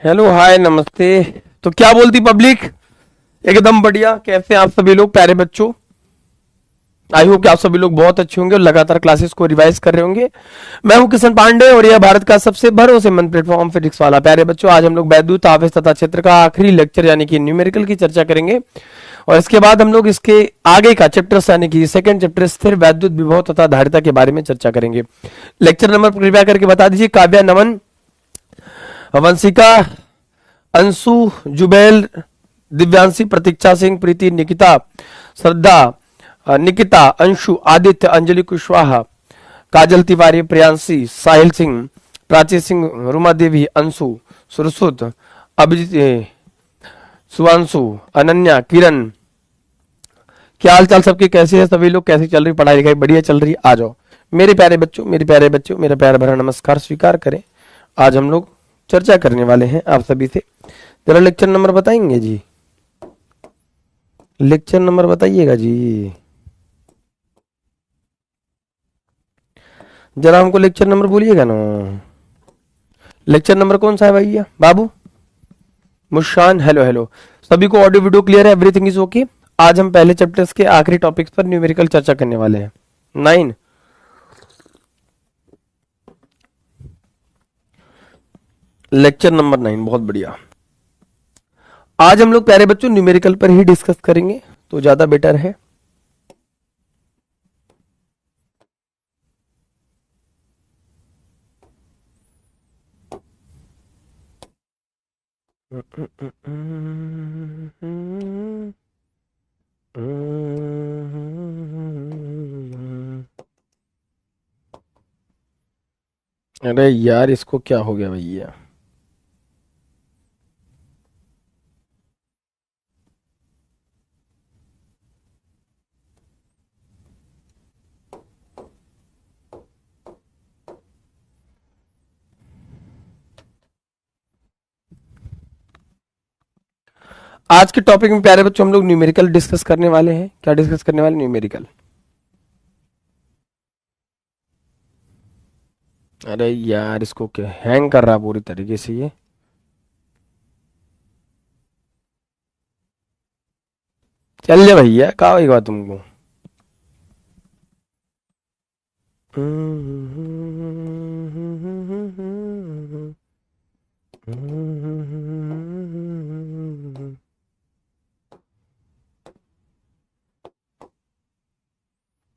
Hello hi नमस्ते। तो क्या बोलती पब्लिक? एकदम बढ़िया। कैसे हैं आप सभी लोग प्यारे बच्चों? आई होप कि आप सभी लोग बहुत अच्छे होंगे और लगातार क्लासेस को रिवाइज कर रहे होंगे। मैं हूं किशन पांडे और यह भारत का सबसे भरोसेमंद प्लेटफॉर्म फिजिक्स वाला। प्यारे बच्चों, आज हम लोग वैद्युत आवेश तथा क्षेत्र का आखिरी लेक्चर यानी कि न्यूमेरिकल की चर्चा करेंगे और इसके बाद हम लोग इसके आगे का चैप्टर यानी कि सेकंड चैप्टर स्थिर वैद्युत विभव तथा धारिता के बारे में चर्चा करेंगे। लेक्चर नंबर कृपया करके बता दीजिए। काव्या, नमन, वंशिका, अंशु, जुबैल, दिव्यांशी, प्रतीक्षा सिंह, प्रीति, निकिता, श्रद्धा, निकिता, अंशु, आदित्य, अंजलि कुशवाहा, काजल तिवारी, प्रियांशी, साहिल सिंह, प्राची सिंह, रुमा देवी, अंशु, सुरसुत, अभिजीत, सुवांशु, अनन्या, किरण। क्या हाल चाल सबके? कैसे है सभी लोग? कैसी चल रही पढ़ाई लिखाई? बढ़िया चल रही? आ जाओ मेरे प्यारे बच्चों, मेरे प्यारे बच्चों, मेरा प्यार भरा नमस्कार स्वीकार करें। आज हम लोग चर्चा करने वाले हैं आप सभी से। जरा लेक्चर नंबर बताएंगे जी? लेक्चर नंबर बताइएगा जी। जरा हमको लेक्चर नंबर बोलिएगा ना। लेक्चर नंबर कौन सा है भैया? बाबू मुस्कान, हेलो हेलो। सभी को ऑडियो वीडियो क्लियर है? Everything is okay. आज हम पहले चैप्टर्स के आखिरी टॉपिक्स पर न्यूमेरिकल चर्चा करने वाले हैं। 9 लेक्चर नंबर 9, बहुत बढ़िया। आज हम लोग प्यारे बच्चों न्यूमेरिकल पर ही डिस्कस करेंगे तो ज्यादा बेटर है। अरे यार, इसको क्या हो गया भैया? आज के टॉपिक में प्यारे बच्चों हम लोग न्यूमेरिकल डिस्कस करने वाले हैं। क्या डिस्कस करने वाले? न्यूमेरिकल। अरे यार, इसको क्या हैंग कर रहा है पूरी तरीके से ये? चल जा भैया, कहा होगा तुमको?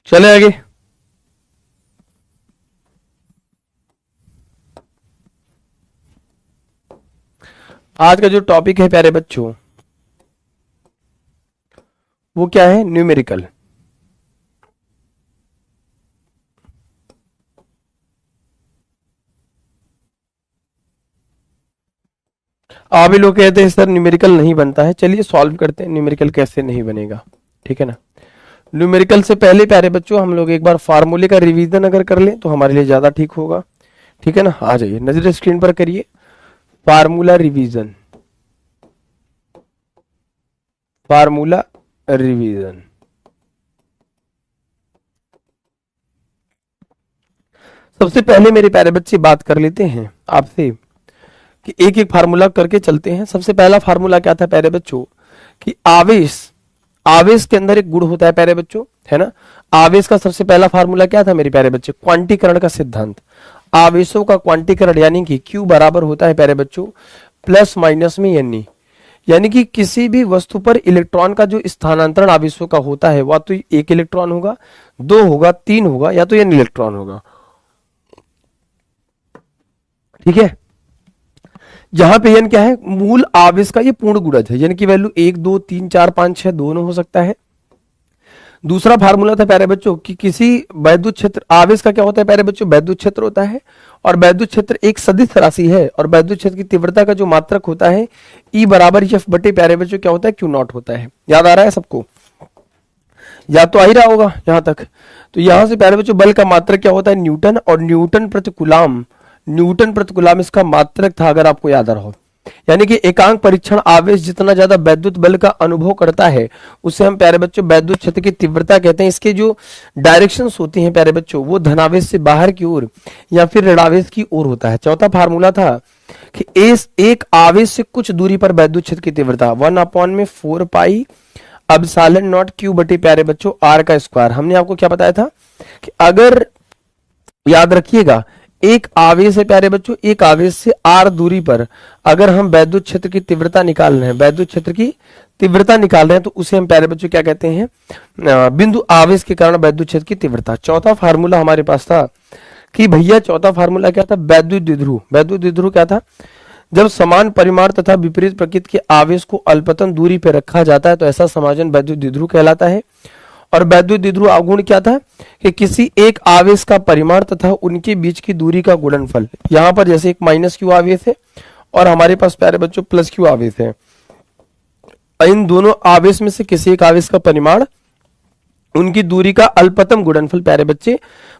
चले आगे। आज का जो टॉपिक है प्यारे बच्चों वो क्या है? न्यूमेरिकल। आप भी लोग कहते हैं सर न्यूमेरिकल नहीं बनता है। चलिए सॉल्व करते हैं न्यूमेरिकल कैसे नहीं बनेगा, ठीक है ना। न्यूमेरिकल से पहले प्यारे बच्चों हम लोग एक बार फार्मूले का रिवीजन अगर कर लें तो हमारे लिए ज्यादा ठीक होगा, ठीक है ना। आ जाइए, नजर स्क्रीन पर करिए। Formula revision, formula revision. सबसे पहले मेरे प्यारे बच्चे बात कर लेते हैं आपसे कि एक एक फार्मूला करके चलते हैं। सबसे पहला फार्मूला क्या था प्यारे बच्चों? कि आवेश, आवेश के अंदर एक गुण होता है प्यारे बच्चों, है ना। आवेश का सबसे पहला फार्मूला क्या था मेरे प्यारे बच्चे? क्वांटीकरण का सिद्धांत। आवेशों का क्वांटीकरण यानी कि Q बराबर होता है प्यारे बच्चों प्लस माइनस में Ne। यानी कि किसी भी वस्तु पर इलेक्ट्रॉन का जो स्थानांतरण आवेशों का होता है वह तो 1 इलेक्ट्रॉन होगा, 2 होगा, 3 होगा या तो N इलेक्ट्रॉन होगा, ठीक है। जहां पे n क्या है? मूल आवेश का ये पूर्ण गुणज है, यानी कि वैल्यू 1 2 3 4 5 6 दोनों हो सकता है। दूसरा फार्मूला था प्यारे बच्चों कि किसी वैद्युत क्षेत्र, आवेश का क्या होता है प्यारे बच्चों? वैद्युत क्षेत्र होता है और वैद्युत क्षेत्र एक सदिश राशि है और वैद्युत क्षेत्र की तीव्रता का जो मात्रक होता है E बराबर F बटे प्यारे बच्चों क्या होता है? Q नॉट होता है। याद आ रहा है सबको? याद तो आ ही रहा होगा यहां तक। तो यहां से प्यारे बच्चों बल का मात्रक क्या होता है? न्यूटन। और न्यूटन प्रति कूलाम, न्यूटन प्रति कूलाम इसका मात्रक था, अगर आपको याद आ रहा हो। यानी कि एकांक परीक्षण आवेश जितना ज्यादा वैद्युत बल का अनुभव करता है उसे हम प्यारे बच्चों वैद्युत क्षेत्र की तीव्रता कहते हैं। इसके जो डायरेक्शंस होती हैं प्यारे बच्चों वो धनावेश से बाहर की ओर या फिर ऋणावेश की ओर होता है। चौथा फार्मूला था कि एक आवेश से कुछ दूरी पर वैद्युत क्षेत्र की तीव्रता 1/4 पाई एप्सिलॉन नॉट क्यू बटे प्यारे बच्चों आर का स्क्वायर। हमने आपको क्या बताया था कि अगर याद रखिएगा एक आवेश है प्यारे बच्चों, एक आवेश से आर दूरी पर अगर हम वैद्युत क्षेत्र की तीव्रता निकाल रहे हैं, वैद्युत क्षेत्र की तीव्रता निकाल रहे हैं तो उसे हम प्यारे बच्चों क्या कहते हैं, बिंदु आवेश के कारण वैद्युत क्षेत्र की तीव्रता। चौथा फार्मूला हमारे पास था कि भैया चौथा फार्मूला क्या था, वैद्युत द्विध्रुव। वैद्युत द्विध्रुव क्या था, जब समान परिमाण तथा विपरीत प्रकृति के आवेश को अल्पतन दूरी पर रखा जाता है तो ऐसा समायोजन वैद्युत द्विध्रुव कहलाता है। और वैद्युत द्विध्रुव अवगुण क्या था कि किसी एक आवेश का परिमाण तथा उनके बीच की दूरी का गुणनफल। यहां पर जैसे एक माइनस क्यू आवेश है और हमारे पास प्यारे बच्चों प्लस क्यू आवेश है, इन दोनों आवेश में से किसी एक आवेश का परिमाण उनकी दूरी का अल्पतम गुणनफल। प्यारे बच्चे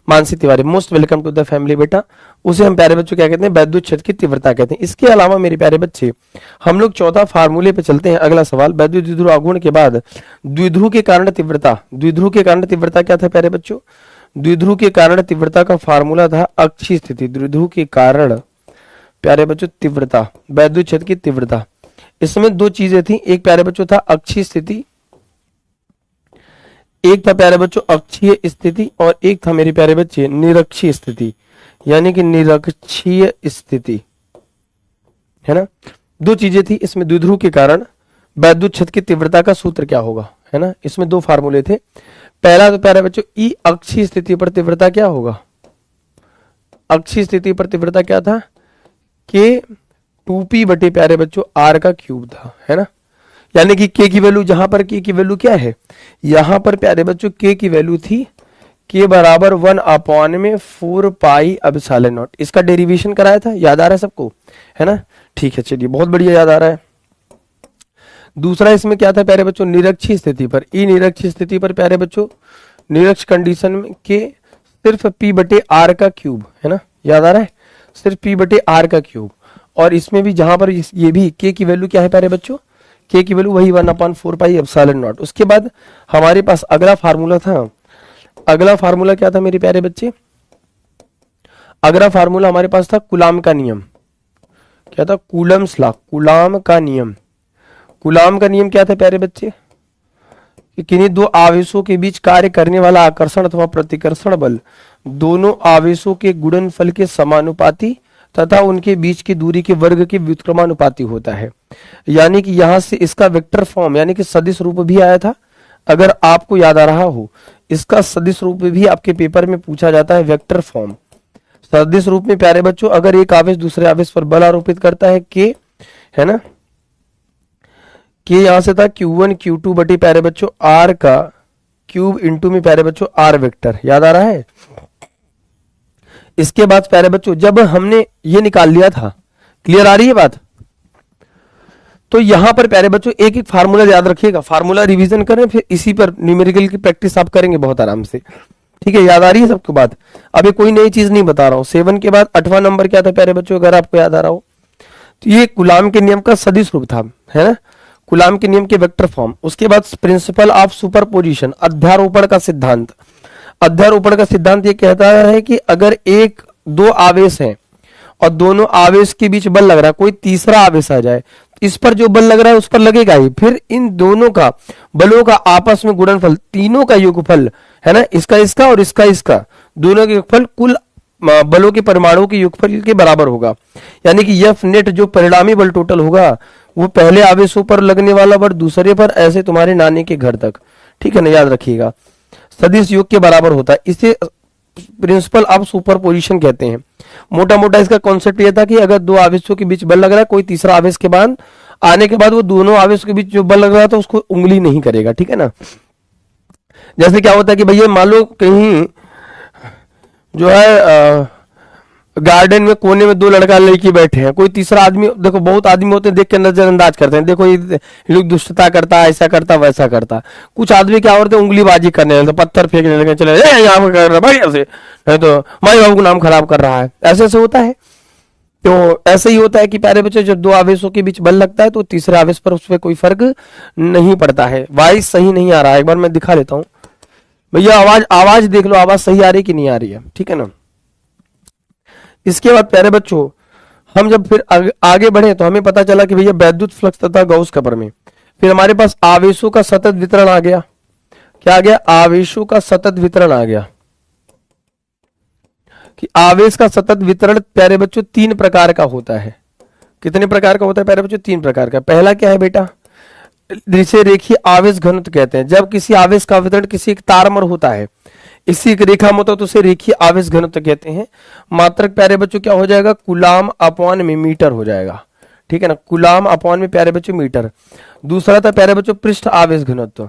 Mansi Tiwari, most welcome to the family बेटा। उसे हम प्यारे बच्चों क्या कहते हैं, वैद्युत क्षेत्र की तीव्रता कहते हैं। इसके अलावा मेरे प्यारे बच्चे हम लोग चौथा फार्मूले पे चलते हैं। अगला सवाल, वैद्युत द्विध्रुव अवगुण के बाद द्विध्रुव के कारण तीव्रता। द्विध्रुव के कारण तीव्रता क्या था प्यारे बच्चों, द्विध्रुव के कारण तीव्रता का फार्मूला था अक्षीय स्थिति। द्विध्रुव के कारण प्यारे बच्चों तीव्रता, वैद्युत क्षेत्र की तीव्रता, इसमें दो चीजें थी, एक प्यारे बच्चों था अक्षीय स्थिति, एक था प्यारे बच्चों अक्षीय स्थिति और एक था मेरे प्यारे बच्चे निरक्षीय स्थिति, यानी कि निरक्षीय स्थिति, है ना। दो चीजें थी इसमें। द्विध्रुव के कारण वैद्युत क्षेत्र की तीव्रता का सूत्र क्या होगा, है ना, इसमें दो फार्मूले थे। पहला तो प्यारे बच्चों ई अक्षीय स्थिति पर तीव्रता क्या होगा, अक्षीय स्थिति पर तीव्रता क्या था के 2p बटे प्यारे बच्चों आर का क्यूब था, है ना। यानी कि k की वैल्यू, जहां पर k की वैल्यू क्या है, यहां पर प्यारे बच्चों k की वैल्यू थी k बराबर 1/4 पाई एप्सिलॉन नॉट। इसका डेरिवेशन कराया था, याद आ रहा है सबको, है ना। ठीक है, चलिए बहुत बढ़िया याद आ रहा है। दूसरा इसमें क्या था प्यारे बच्चों, निरक्षीय स्थिति पर, ई निरक्षीय स्थिति पर प्यारे बच्चों निरक्ष कंडीशन में k सिर्फ p बटे आर का क्यूब, है ना, याद आ रहा है, सिर्फ p बटे आर का क्यूब। और इसमें भी जहां पर ये भी k की वैल्यू क्या है प्यारे बच्चों, k की वैल्यू वही 1/4 पाई एप्सिलॉन नॉट। उसके बाद हमारे पास अगला फार्मूला था, अगला फार्मूला क्या था मेरे प्यारे बच्चे, अगला फार्मूला हमारे पास था कूलाम का नियम। क्या था, कूलम्स लॉ, कूलाम का नियम। कूलाम का नियम क्या था प्यारे बच्चे कि किन्हीं दो आवेशों के बीच कार्य करने वाला आकर्षण अथवा प्रतिकर्षण बल दोनों आवेशों के गुणनफल के समानुपाती तथा उनके बीच की दूरी के वर्ग के व्युत्क्रमानुपाती होता है। यानी कि यहां से इसका वेक्टर फॉर्म यानी कि सदिश रूप भी आया था, अगर आपको याद आ रहा हो, इसका सदिश रूप भी आपके पेपर में पूछा जाता है, वेक्टर फॉर्म। सदिश रूप में प्यारे बच्चों अगर एक आवेश दूसरे आवेश पर बल आरोपित करता है k, है ना, k यहां से था q1 q2 बटे प्यारे बच्चों r का क्यूब इंटू में प्यारे बच्चों r वेक्टर, याद आ रहा है। इसके बाद प्यारे बच्चों जब हमने ये निकाल लिया था, क्लियर आ रही है बात, तो यहां पर प्यारे बच्चों एक एक फार्मूला याद रखिएगा, फार्मूला रिवीजन करें, फिर इसी पर न्यूमेरिकल की प्रैक्टिस आप करेंगे बहुत आराम से, ठीक है। याद आ रही है सबको बात, अभी कोई नई चीज नहीं बता रहा हूं। 7 के बाद 8वां नंबर क्या था प्यारे बच्चों, अगर आपको याद आ रहा हो तो ये कूलाम के नियम का सदिश रूप था, है ना, कूलाम के नियम के वेक्टर फॉर्म। उसके बाद प्रिंसिपल ऑफ सुपरपोजिशन, अध्यारोपण का सिद्धांत। अध्यारोपण का सिद्धांत ये कहता है कि अगर एक दो आवेश हैं और दोनों आवेश के बीच बल लग रहा है, कोई तीसरा आवेश आ जाए, इस पर जो बल लग रहा है उस पर लगेगा ही, फिर इन दोनों का बलों का आपस में गुणनफल, तीनों का योगफल, है ना, इसका इसका और इसका इसका, दोनों के योगफल कुल बलों के परमाणुओं के योगफल के बराबर होगा। यानी कि एफ नेट जो परिणामी बल टोटल होगा वो पहले आवेशों पर लगने वाला बल दूसरे पर, ऐसे तुम्हारे नानी के घर तक, ठीक है ना, याद रखिएगा, सदिश योग के बराबर होता है। इसे प्रिंसिपल ऑफ सुपरपोजिशन कहते हैं। मोटा मोटा इसका कॉन्सेप्ट यह था कि अगर दो आवेशों के बीच बल लग रहा है, कोई तीसरा आवेश के बाद आने के बाद वो दोनों आवेशों के बीच जो बल लग रहा है तो उसको उंगली नहीं करेगा, ठीक है ना। जैसे क्या होता है कि भैया मान लो कहीं जो है गार्डन में कोने में दो लड़का लड़की बैठे हैं, कोई तीसरा आदमी, देखो बहुत आदमी होते हैं देख के नजरअंदाज करते हैं, देखो ये लोग दुष्टता करता, ऐसा करता वैसा करता। कुछ आदमी क्या होते हैं उंगलीबाजी करने लगते, पत्थर फेंकने लगे, चले यहाँ कर रहा भाई ऐसे, नहीं तो माई बाबू को नाम खराब कर रहा है, ऐसे ऐसे होता है। तो ऐसे ही होता है कि प्यारे बच्चों जब दो आवेशों के बीच बल लगता है तो तीसरे आवेश पर उसपे कोई फर्क नहीं पड़ता है। वॉइस सही नहीं आ रहा है, एक बार मैं दिखा लेता हूं भैया। आवाज आवाज देख लो, आवाज सही आ रही कि नहीं आ रही है, ठीक है ना। इसके बाद प्यारे बच्चों हम जब फिर आगे बढ़े तो हमें पता चला कि भैया वैद्युत फ्लक्स तथा गाउस का प्रमेय। फिर हमारे पास आवेशों का सतत वितरण आ गया। क्या आ गया? आवेशों का सतत वितरण आ गया कि आवेश का सतत वितरण प्यारे बच्चों तीन प्रकार का होता है। कितने प्रकार का होता है प्यारे बच्चों? तीन प्रकार का। पहला क्या है बेटा? जिसे रेखीय आवेश घनत्व कहते हैं। जब किसी आवेश का वितरण किसी एक तार में होता है, इसी एक रेखा में होता है तो उसे रेखीय आवेश घनत्व कहते हैं। मात्रक प्यारे बच्चों क्या हो जाएगा? कूलाम अपॉन में मीटर हो जाएगा, ठीक है ना। कूलाम अपॉन में प्यारे बच्चों मीटर। दूसरा था प्यारे बच्चों पृष्ठ आवेश घनत्व।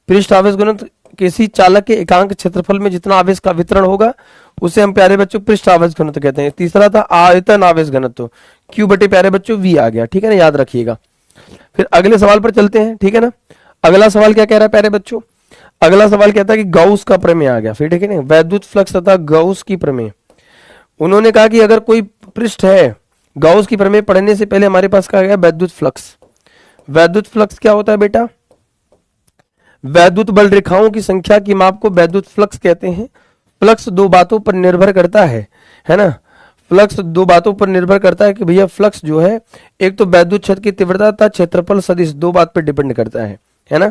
पृष्ठ आवेश घनत्व किसी चालक के एकांक क्षेत्रफल में जितना आवेश का वितरण होगा उसे हम प्यारे बच्चों पृष्ठ आवेश घनत्व कहते हैं। तीसरा था आयतन आवेश घनत्व, क्यू बटे प्यारे बच्चों वी आ गया, ठीक है ना, याद रखिएगा। फिर अगले सवाल पर चलते हैं, ठीक है ना। अगला सवाल क्या कह रहा है प्यारे बच्चों? अगला सवाल कहता है कि गाउस का प्रमेय आ गया। फिर ठीक है ना, वैद्युत फ्लक्स तथा गाउस की प्रमेय। उन्होंने कहा कि अगर कोई पृष्ठ है, गाउस की प्रमेय पढ़ने से पहले हमारे पास क्या गया? वैद्युत फ्लक्स। वैद्युत फ्लक्स क्या होता है बेटा? वैद्युत बल रेखाओं की संख्या की माप को वैद्युत फ्लक्स कहते हैं। फ्लक्स दो बातों पर निर्भर करता है ना। फ्लक्स दो बातों पर निर्भर करता है कि भैया फ्लक्स जो है, एक तो वैद्युत क्षेत्र की तीव्रता तथा क्षेत्रफल सदिश, दो बात पर डिपेंड करता है ना।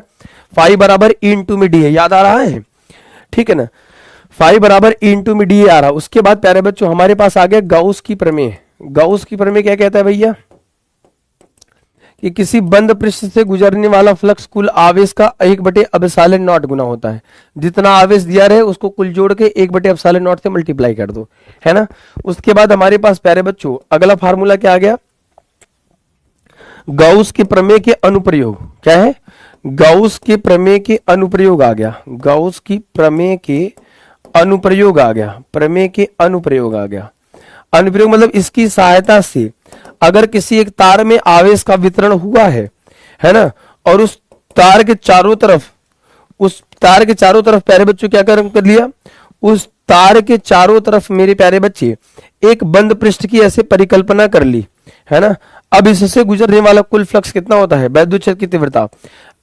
फाई बराबर ई इंटू में डी है, याद आ रहा है, ठीक है ना। फाई बराबर ई इंटू में डी आ रहा। उसके बाद प्यारे बच्चों हमारे पास आ गया गाउस की प्रमेय। गाउस की प्रमेय क्या कहता है भैया? कि किसी बंद पृष्ठ से गुजरने वाला फ्लक्स कुल आवेश का 1/ε0 गुना होता है। जितना आवेश दिया रहे उसको कुल जोड़ के 1/ε0 से मल्टीप्लाई कर दो, है ना। उसके बाद हमारे पास प्यारे बच्चों अगला फार्मूला क्या आ गया? गाउस के प्रमेय के अनुप्रयोग। क्या है? गाउस के प्रमेय के अनुप्रयोग आ गया। गाउस की प्रमेय के अनुप्रयोग आ गया। प्रमेय के अनुप्रयोग आ गया। अनुप्रयोग मतलब इसकी सहायता से अगर किसी एक तार में आवेश का वितरण हुआ है ना, और उस तार के चारों तरफ प्यारे बच्चों क्या कर लिया? उस तार के चारों तरफ मेरे प्यारे बच्चे एक बंद पृष्ठ की ऐसे परिकल्पना कर ली, है ना। अब इससे गुजरने वाला कुल फ्लक्स कितना होता है? वैद्युत क्षेत्र की तीव्रता।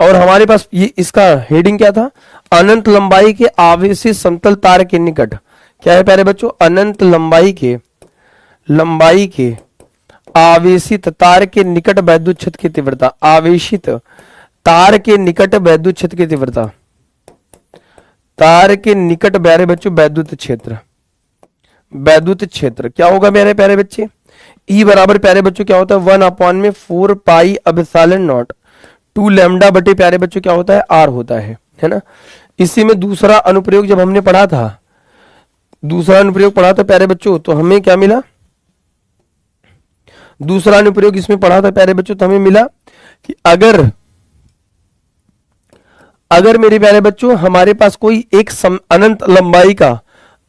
और हमारे पास ये इसका हेडिंग क्या था? अनंत लंबाई के आवेशित समतल तार के निकट। क्या है प्यारे बच्चों? अनंत लंबाई के आवेशित तार के निकट वैद्युत क्षेत्र की तीव्रता। आवेशित तार के निकट वैद्युत क्षेत्र की तीव्रता। तार के निकट प्यारे बच्चों वैद्युत क्षेत्र। वैद्युत क्षेत्र क्या होगा मेरे प्यारे बच्चे? ई बराबर प्यारे बच्चों क्या होता है? 1/4 पाई एप्सिलॉन नॉट 2 लैम्डा बटे प्यारे बच्चों क्या होता है? आर होता है ना। इसी में दूसरा अनुप्रयोग जब हमने पढ़ा था, दूसरा अनुप्रयोग पढ़ा था प्यारे बच्चों, तो हमें क्या मिला? दूसरा अनुप्रयोग इसमें पढ़ा था प्यारे बच्चों, तो हमें मिला कि अगर मेरे प्यारे बच्चों हमारे पास कोई एक अनंत लंबाई का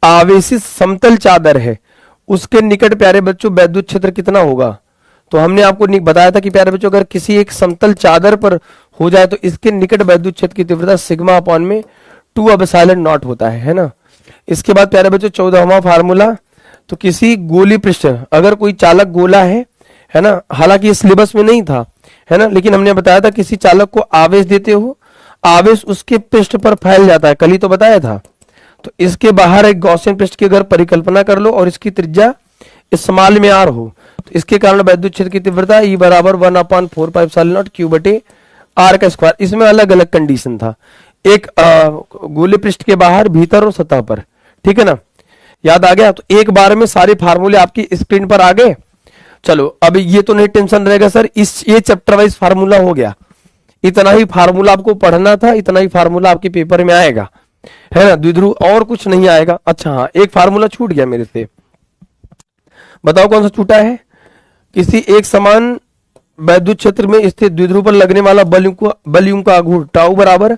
आवेशित समतल चादर है, उसके निकट प्यारे बच्चों वैद्युत क्षेत्र कितना होगा? तो हमने आपको बताया था कि प्यारे बच्चों अगर किसी एक समतल चादर पर हो जाए तो इसके निकट वैद्युत क्षेत्र की तीव्रता सिग्मा अपॉन में 2ε0 होता है ना। इसके बाद प्यारे बच्चों 14वां फार्मूला, तो किसी गोली पृष्ठ, अगर कोई चालक गोला है ना, हालांकि ये सिलेबस में नहीं था, है ना, लेकिन हमने बताया था किसी चालक को आवेश देते हो, आवेश उसके पृष्ठ पर फैल जाता है, कल ही तो बताया था। तो इसके बाहर एक गॉसियन पृष्ठ की अगर परिकल्पना कर लो और इसकी त्रिज्या स्मॉल में आर हो, तो इसके कारण वैद्युत क्षेत्र की तीव्रता ई बराबर 1/4πε0 क्यू बटे आर का स्क्वायर। इसमें अलग अलग कंडीशन था, एक गोले पृष्ठ के बाहर, भीतर और सतह पर, ठीक है ना, याद आ गया। तो एक बार में सारे फार्मूले आपकी स्क्रीन पर आ गए। चलो अब ये तो नहीं टेंशन रहेगा सर, ये चैप्टर वाइज फार्मूला हो गया, इतना ही फार्मूला आपको पढ़ना था, इतना ही फार्मूला आपके पेपर में आएगा, है ना, द्विध्रुव, और कुछ नहीं आएगा। अच्छा हाँ, एक फार्मूला छूट गया मेरे से, बताओ कौन सा छूटा है? किसी एक समान वैद्युत क्षेत्र में स्थित द्विध्रुव पर लगने वाला बलयुम का आघूर्ण टाउ बराबर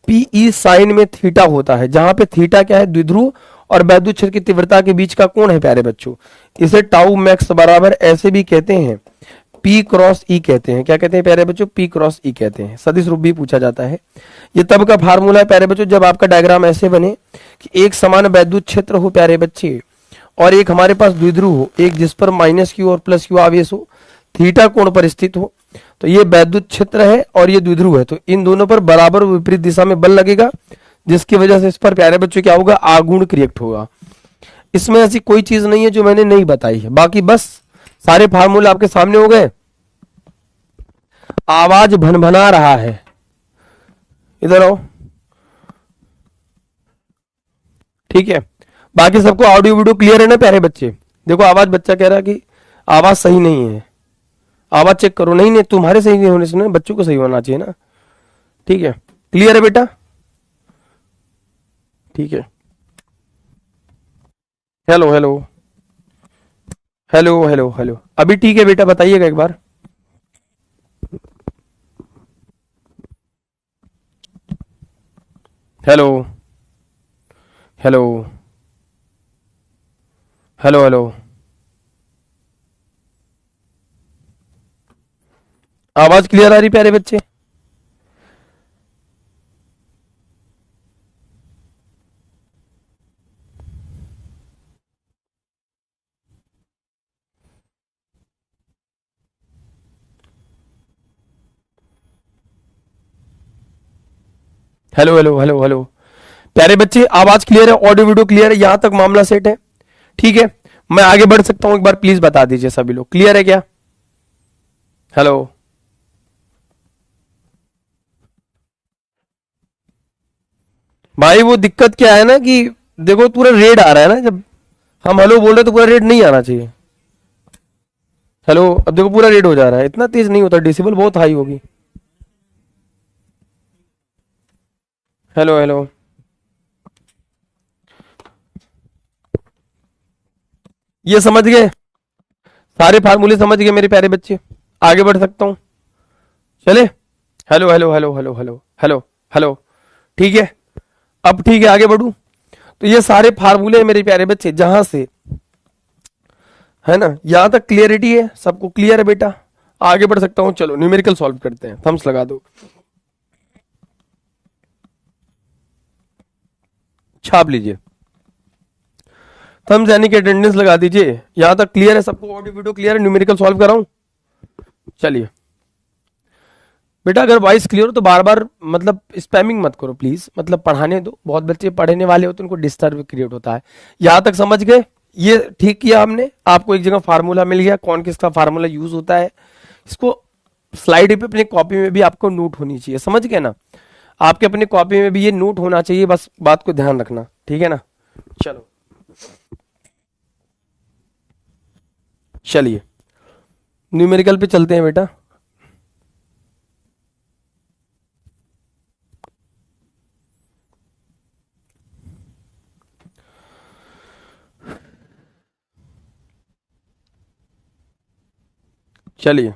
पीई साइन में थीटा होता है, जहां पे थीटा क्या है? द्विध्रुव और वैद्युत क्षेत्र की तीव्रता के बीच का कोण है प्यारे बच्चों। इसे टाउ मैक्स बराबर ऐसे भी कहते हैं, पी क्रॉस ई कहते हैं। क्या कहते हैं प्यारे बच्चों? पी क्रॉस ई कहते हैं। सदिश रूप भी पूछा जाता है। ये तब का फार्मूला है प्यारे बच्चों जब आपका डायग्राम ऐसे बने कि एक समान वैद्युत क्षेत्र हो प्यारे बच्चे, और एक हमारे पास द्विध्रुव हो, एक जिस पर माइनस क्यू और प्लस क्यू आवेश हो, थीटा कोण पर स्थित हो, तो ये वैद्युत क्षेत्र है और ये द्विध्रुव है, तो इन दोनों पर बराबर विपरीत दिशा में बल लगेगा, जिसकी वजह से इस पर प्यारे बच्चों क्या होगा, आघूर्ण क्रिएट होगा। इसमें ऐसी कोई चीज नहीं है जो मैंने नहीं बताई है, बाकी बस सारे फार्मूले आपके सामने हो गए। आवाज भनभना रहा है, इधर आओ, ठीक है। बाकी सबको ऑडियो वीडियो क्लियर है ना प्यारे बच्चे? देखो आवाज, बच्चा कह रहा है कि आवाज सही नहीं है, आवाज चेक करो। नहीं नहीं, तुम्हारे सही नहीं होने से ना, बच्चों को सही होना चाहिए ना, ठीक है। क्लियर है बेटा? ठीक है। Hello hello hello hello hello, अभी ठीक है बेटा, बताइएगा एक बार। हेलो हेलो हेलो हेलो, आवाज क्लियर आ रही प्यारे बच्चे? हेलो हेलो हेलो हेलो, प्यारे बच्चे आवाज क्लियर है, ऑडियो वीडियो क्लियर है, यहां तक मामला सेट है, ठीक है। मैं आगे बढ़ सकता हूं, एक बार प्लीज बता दीजिए सभी लोग, क्लियर है क्या? हेलो, भाई वो दिक्कत क्या है ना कि देखो पूरा रेड आ रहा है ना, जब हम हेलो बोल रहे तो पूरा रेड नहीं आना चाहिए। हेलो, अब देखो पूरा रेड हो जा रहा है, इतना तेज नहीं होता, डेसिबल बहुत हाई होगी। हेलो हेलो, ये समझ गए? सारे फार्मूले समझ गए मेरे प्यारे बच्चे? आगे बढ़ सकता हूं, चले? Hello hello hello hello hello hello hello, ठीक है। अब ठीक है, आगे बढ़ू। तो ये सारे फार्मूले मेरे प्यारे बच्चे, जहां से है ना, यहां तक क्लियरिटी है, सबको क्लियर है बेटा? आगे बढ़ सकता हूं, चलो न्यूमेरिकल सॉल्व करते हैं, थम्स लगा दो, छाप लीजिए थम्स, यानी कि अटेंडेंस लगा दीजिए। यहां तक क्लियर है सबको? ऑडियो वीडियो क्लियर है? न्यूमेरिकल सॉल्व कराऊं? चलिए बेटा, अगर वॉइस क्लियर हो तो बार बार मतलब स्पैमिंग मत करो प्लीज, मतलब पढ़ाने दो, बहुत बच्चे पढ़ने वाले होते हैं, उनको डिस्टर्ब क्रिएट होता है। यहां तक समझ गए? ये ठीक किया हमने, आपको एक जगह फार्मूला मिल गया, कौन किसका फार्मूला यूज होता है, इसको स्लाइड पे अपनी कॉपी में भी आपको नोट होनी चाहिए, समझ गए ना? आपके अपनी कॉपी में भी ये नोट होना चाहिए, बस बात को ध्यान रखना, ठीक है ना? चलो चलिए न्यूमेरिकल पे चलते हैं बेटा। चलिए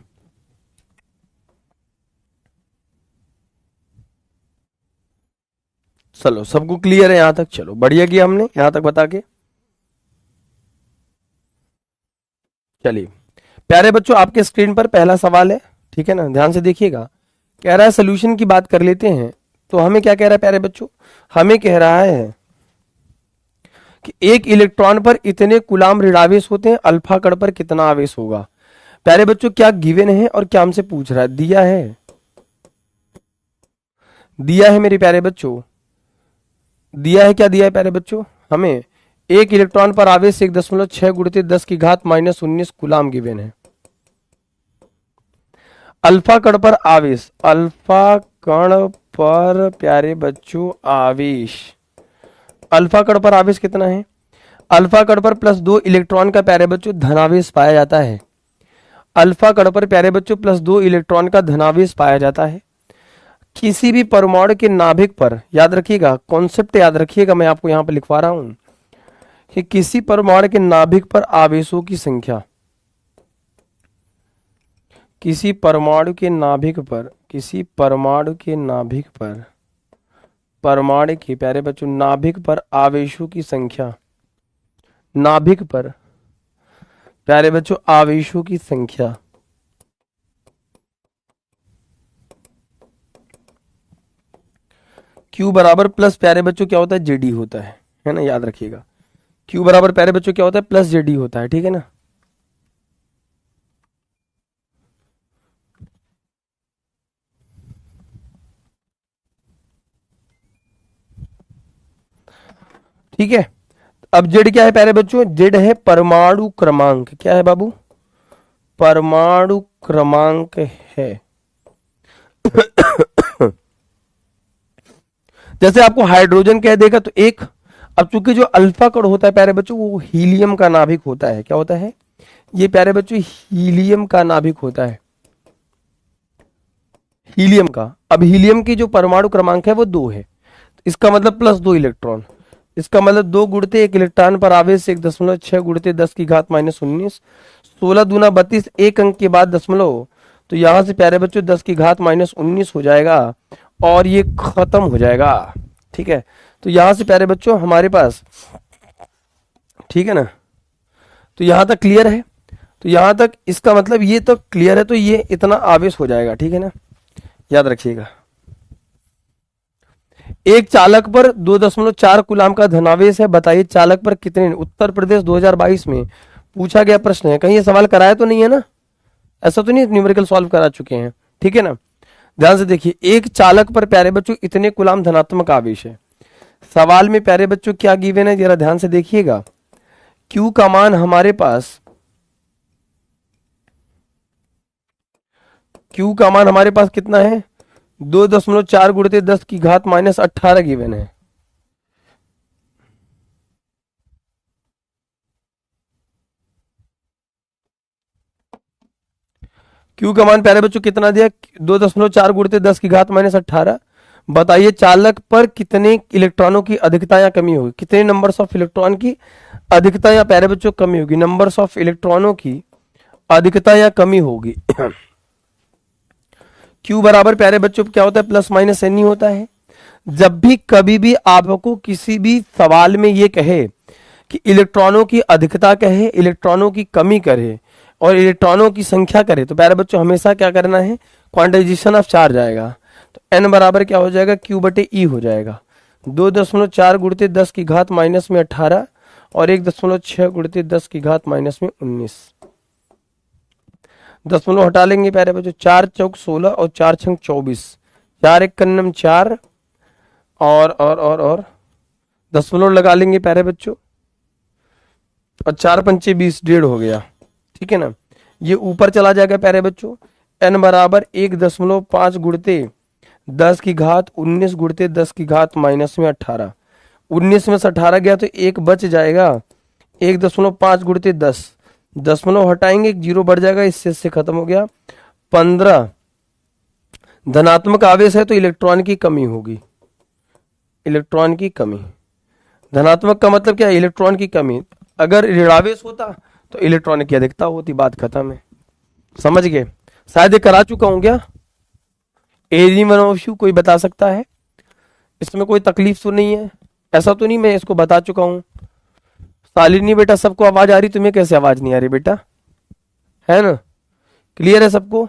चलो, सबको क्लियर है यहां तक? चलो बढ़िया किया हमने यहां तक बता के। चलिए प्यारे बच्चों, आपके स्क्रीन पर पहला सवाल है, ठीक है ना, ध्यान से देखिएगा। कह रहा है सोल्यूशन की बात कर लेते हैं, तो हमें क्या कह रहा है प्यारे बच्चों? हमें कह रहा है कि एक इलेक्ट्रॉन पर इतने कूलाम ऋणावेश होते हैं, अल्फा कण पर कितना आवेश होगा? प्यारे बच्चों क्या गिवन है और क्या हमसे पूछ रहा है? दिया है, दिया है मेरे प्यारे बच्चों, दिया है, क्या दिया है प्यारे बच्चों हमें? एक इलेक्ट्रॉन पर आवेश 1.6 गुणित 10 की घात -19 कूलाम गिवन है। अल्फा कण पर आवेश, अल्फा कण पर प्यारे बच्चों आवेश, अल्फा कण पर आवेश कितना है? अल्फा कण पर +2 इलेक्ट्रॉन का प्यारे बच्चों धनावेश पाया जाता है। अल्फा कण पर प्यारे बच्चों +2 इलेक्ट्रॉन का धनावेश पाया जाता है। किसी भी परमाणु के नाभिक पर, याद रखिएगा कॉन्सेप्ट, याद रखिएगा, मैं आपको यहां पर लिखवा रहा हूं कि किसी परमाणु के नाभिक पर आवेशों की संख्या, किसी परमाणु के नाभिक पर, किसी परमाणु के नाभिक पर, परमाणु के प्यारे बच्चों नाभिक पर आवेशों की संख्या, नाभिक पर प्यारे बच्चों आवेशों की संख्या Q बराबर प्लस प्यारे बच्चों क्या होता है? जेडी होता है ना, याद रखिएगा Q बराबर प्यारे बच्चों क्या होता है, प्लस जेडी होता है, ठीक है ना। ठीक है, अब जेड क्या है प्यारे बच्चों, जेड है परमाणु क्रमांक। क्या है बाबू, परमाणु क्रमांक है। जैसे आपको हाइड्रोजन कह देगा तो एक, अब चूंकि जो अल्फा कण होता है प्यारे बच्चों वो हीलियम का नाभिक होता है। क्या होता है ये प्यारे बच्चों, हीलियम का नाभिक होता है, हीलियम का। अब हीलियम की जो परमाणु क्रमांक है वो 2 है, इसका मतलब प्लस 2 इलेक्ट्रॉन। इसका मतलब 2 गुणते 1 इलेक्ट्रॉन पर आवेश 1.6 गुणते 10 की घात -19, 16 दूना 32, एक अंक के बाद दशमलव, तो यहां से प्यारे बच्चों 10 की घात -19 हो जाएगा और ये खत्म हो जाएगा। ठीक है, तो यहां से प्यारे बच्चों हमारे पास, ठीक है ना, तो यहां तक क्लियर है। तो यहां तक इसका मतलब ये तो क्लियर है, तो ये इतना आवेश हो जाएगा, ठीक है ना, याद रखिएगा। एक चालक पर 2.4 कूलाम का धनावेश है, बताइए चालक पर कितने। उत्तर प्रदेश 2022 में पूछा गया प्रश्न है, कहीं ये सवाल कराया तो नहीं है ना, ऐसा तो नहीं न्यूमेरिकल सॉल्व करा चुके हैं, ठीक है ना। ध्यान से देखिए, एक चालक पर प्यारे बच्चों इतने कूलाम धनात्मक आवेश है। सवाल में प्यारे बच्चों क्या गिवन है, जरा ध्यान से देखिएगा। Q का मान हमारे पास, Q का मान हमारे पास कितना है, 2.4 गुणित 10 की घात -18 गिवन है। Q का मान प्यारे बच्चों कितना दिया, 2.4 गुणित 10 की घात -18। बताइए चालक पर कितने इलेक्ट्रॉनों की अधिकता या कमी होगी, कितने नंबर्स ऑफ इलेक्ट्रॉन की अधिकता या प्यारे बच्चों कमी होगी, नंबर्स ऑफ इलेक्ट्रॉनों की अधिकता या कमी होगी। Q बराबर प्यारे बच्चों क्या होता है, प्लस माइनस एन ही होता है। जब भी कभी भी आपको किसी भी सवाल में ये कहे कि इलेक्ट्रॉनों की अधिकता कहे, इलेक्ट्रॉनों की कमी करे और इलेक्ट्रॉनों की संख्या करे, तो प्यारे बच्चों हमेशा क्या करना है, क्वांटाइजेशन ऑफ चार्ज आएगा। तो n बराबर क्या हो जाएगा, Q/E हो जाएगा। 2.4 गुणित 10 की घात -18 और 1.6 गुणित 10 की घात -19। दशमलव हटा लेंगे प्यारे बच्चों, 4 चौक 16 और 4 छंग 24, 4 एक कन्नम 4 और दशमलव लगा लेंगे प्यारे बच्चों, और 4 पंचे 20, 1.5 हो गया, ठीक है ना। ये ऊपर चला जाएगा प्यारे बच्चों, n बराबर 1.5 गुणित 10 की घात 19 गुणित 10 की घात -18। 19 में से 18 गया तो एक बच जाएगा, 1.5 गुणित 10, दशमलव हटाएंगे 0 बढ़ जाएगा, इससे खत्म हो गया। 15 धनात्मक आवेश है तो इलेक्ट्रॉन की कमी होगी, इलेक्ट्रॉन की कमी। धनात्मक का मतलब क्या है, इलेक्ट्रॉन की कमी। अगर ऋणावेश होता तो इलेक्ट्रॉन की अधिकता होती, बात खत्म है, समझ गए। शायद ये करा चुका हूं क्या, एनी वन ऑफ यू कोई बता सकता है, इसमें कोई तकलीफ तो नहीं है, ऐसा तो नहीं मैं इसको बता चुका हूं। शालिनी बेटा सबको आवाज आ रही, तुम्हें कैसे आवाज नहीं आ रही बेटा, है ना, क्लियर है सबको।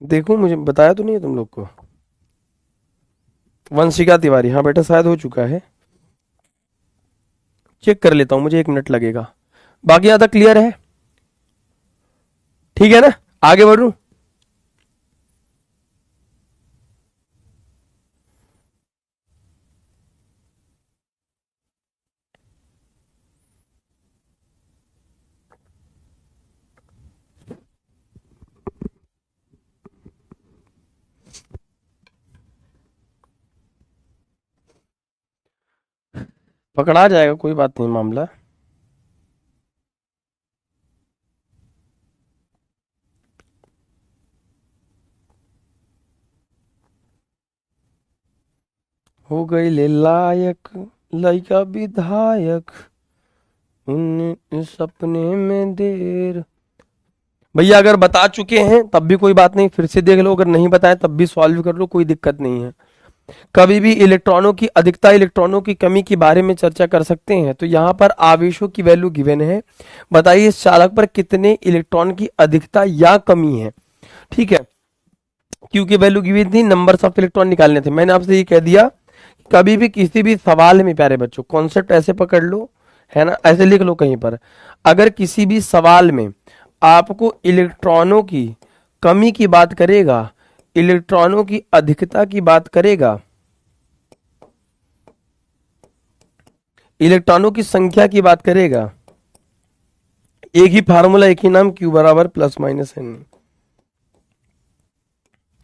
देखो मुझे बताया तो नहीं है तुम लोग को। वंशिका तिवारी, हाँ बेटा शायद हो चुका है, चेक कर लेता हूं, मुझे 1 मिनट लगेगा। बाकी यहां तक क्लियर है, ठीक है ना, आगे बढ़ूं। पकड़ा जाएगा, कोई बात नहीं मामला। हो गई ले लायक लइका विधायक, उन सपने में देर। भैया अगर बता चुके हैं तब भी कोई बात नहीं, फिर से देख लो, अगर नहीं बताए तब भी सॉल्व कर लो, कोई दिक्कत नहीं है। कभी भी इलेक्ट्रॉनों की अधिकता, इलेक्ट्रॉनों की कमी के बारे में चर्चा कर सकते हैं। तो यहाँ पर आवेशों की वैल्यू गिवन है, बताइए इस चालक पर कितने इलेक्ट्रॉन की अधिकता या कमी है, ठीक है। क्यू की वैल्यू गिवन थी, नंबर्स ऑफ इलेक्ट्रॉन निकालने थे। मैंने आपसे ये कह दिया कभी भी किसी भी सवाल में प्यारे बच्चों कॉन्सेप्ट ऐसे पकड़ लो, है ना, ऐसे लिख लो कहीं पर, अगर किसी भी सवाल में आपको इलेक्ट्रॉनों की कमी की बात करेगा, इलेक्ट्रॉनों की अधिकता की बात करेगा, इलेक्ट्रॉनों की संख्या की बात करेगा, एक ही फार्मूला, एक ही नाम, Q बराबर प्लस माइनस एन।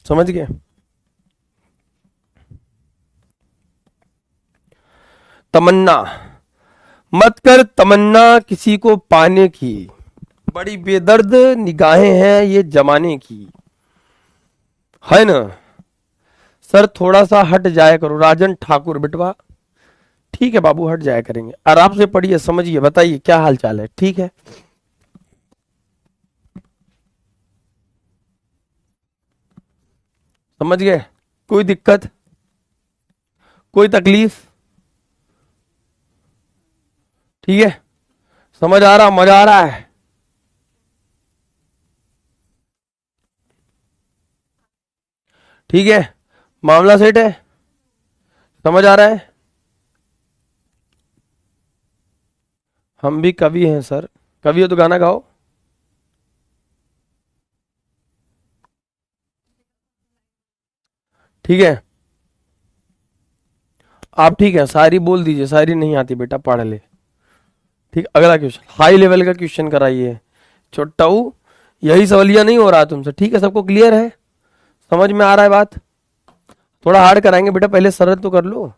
समझ गए? तमन्ना मत कर तमन्ना किसी को पाने की, बड़ी बेदर्द निगाहें हैं ये जमाने की, है ना। सर थोड़ा सा हट जाया करो, राजन ठाकुर बिटवा। ठीक है बाबू, हट जाया करेंगे, आराम से पढ़िए, समझिए, बताइए क्या हाल चाल है, ठीक है। समझ गए? कोई दिक्कत, कोई तकलीफ? ठीक है, समझ आ रहा, मजा आ रहा है? ठीक है, मामला सेट है, समझ आ रहा है? हम भी कवि हैं सर। कवि हो तो गाना गाओ। ठीक है, आप ठीक है, शायरी बोल दीजिए, शायरी नहीं आती बेटा, पढ़ ले। ठीक, अगला क्वेश्चन हाई लेवल का क्वेश्चन कराइए छोटाऊ, यही सवालिया नहीं हो रहा तुमसे, ठीक है, सबको क्लियर है, समझ में आ रहा है बात? थोड़ा हार्ड कराएंगे बेटा, पहले सरल तो कर लो।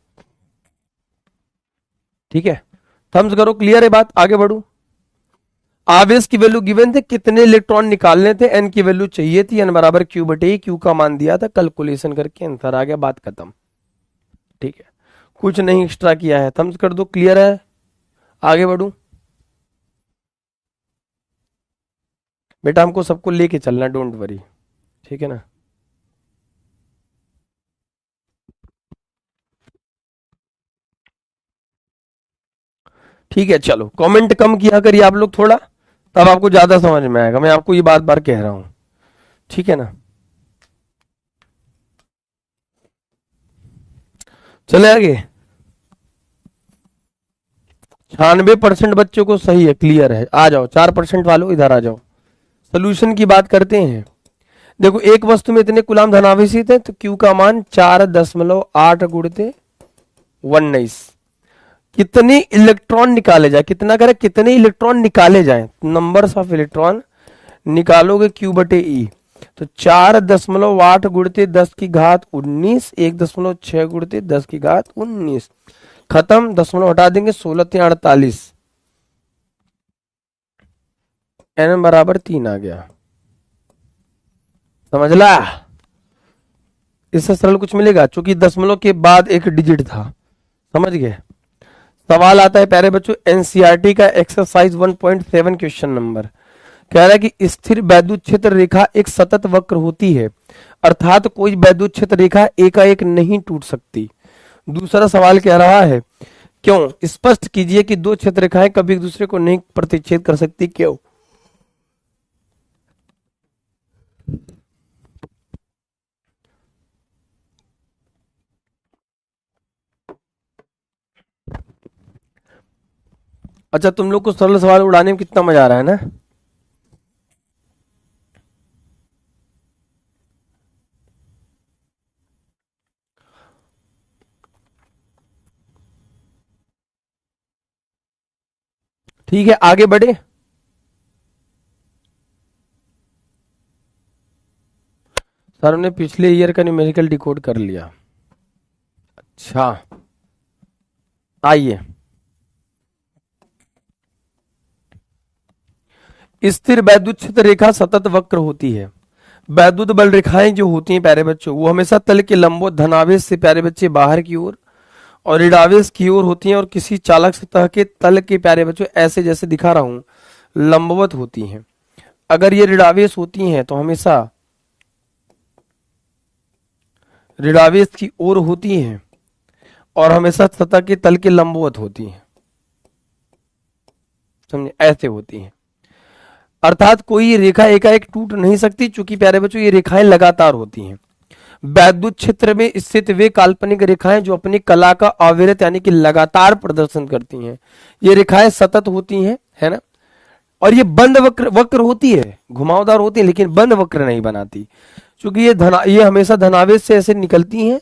ठीक है, थम्स करो, क्लियर है बात, आगे बढ़ू। आवेश की वैल्यू गिवन थे, कितने इलेक्ट्रॉन निकालने थे, एन की वैल्यू चाहिए थी, एन बराबर क्यू बटे क्यू का मान दिया था, कैलकुलेशन करके आंसर आ गया, बात खत्म। ठीक है, कुछ नहीं एक्स्ट्रा किया है, थम्स कर दो, क्लियर है, आगे बढ़ू। बेटा हमको सबको लेके चलना, डोंट वरी, ठीक है ना। ठीक है, चलो कमेंट कम किया करिए आप लोग थोड़ा, तब आपको ज्यादा समझ में आएगा, मैं आपको ये बात बार कह रहा हूं, ठीक है ना। चले आगे। 96% बच्चों को सही है, क्लियर है, आ जाओ 4% वालों इधर आ जाओ, सोल्यूशन की बात करते हैं। देखो एक वस्तु में इतने कुलाम धनावेशित है, तो क्यू का मान 4.8 गुणित 19, कितने इलेक्ट्रॉन निकाले जाए, कितना करे, कितने इलेक्ट्रॉन निकाले जाए, नंबर्स ऑफ इलेक्ट्रॉन निकालोगे क्यू बटे ई, तो 4.8 गुणित 10 की घात 19, 1.6 गुणित 10 की घात 19, खत्म, दशमलव हटा देंगे, 16×3 = 48, एन बराबर 3 आ गया, समझ ला। इससे सरल कुछ मिलेगा, चूंकि दशमलव के बाद एक डिजिट था, समझ गए। सवाल आता है प्यारे बच्चों एनसीईआरटी का एक्सरसाइज 1.7 क्वेश्चन नंबर, कह रहा है कि स्थिर वैद्युत क्षेत्र रेखा एक सतत वक्र होती है, अर्थात कोई वैद्युत क्षेत्र रेखा एकाएक नहीं टूट सकती। दूसरा सवाल कह रहा है क्यों, स्पष्ट कीजिए कि दो क्षेत्र रेखाएं कभी एक दूसरे को नहीं प्रतिच्छेद कर सकती, क्यों? अच्छा, तुम लोग को सरल सवाल उड़ाने में कितना मजा आ रहा है ना। ठीक है, आगे बढ़े। सर ने पिछले ईयर का न्यूमेरिकल डिकोड कर लिया। अच्छा, आइए। स्थिर वैद्युत क्षेत्र रेखा सतत वक्र होती है। वैद्युत बल रेखाएं जो होती हैं प्यारे बच्चों, वो हमेशा तल के लंबवत धनावेश से प्यारे बच्चे बाहर की ओर और ऋणावेश की ओर होती हैं, और किसी चालक सतह के तल के प्यारे बच्चों ऐसे जैसे दिखा रहा हूं लंबवत होती हैं। अगर ये ऋणावेश होती हैं तो हमेशा ऋणावेश की ओर होती हैं और हमेशा सतह के तल के लंबवत होती हैं, समझे, ऐसे होती हैं। अर्थात कोई रेखा एकाएक टूट नहीं सकती, चूंकि प्यारे बच्चों ये रेखाएं लगातार होती हैं। वैद्युत क्षेत्र में स्थित वे काल्पनिक रेखाएं जो अपनी कला का अविरत यानी कि लगातार प्रदर्शन करती हैं। ये रेखाएं सतत होती हैं, है ना, और ये बंद वक्र वक्र होती है, घुमावदार होती है, लेकिन बंद वक्र नहीं बनाती, क्योंकि ये हमेशा धनावेश से ऐसे निकलती हैं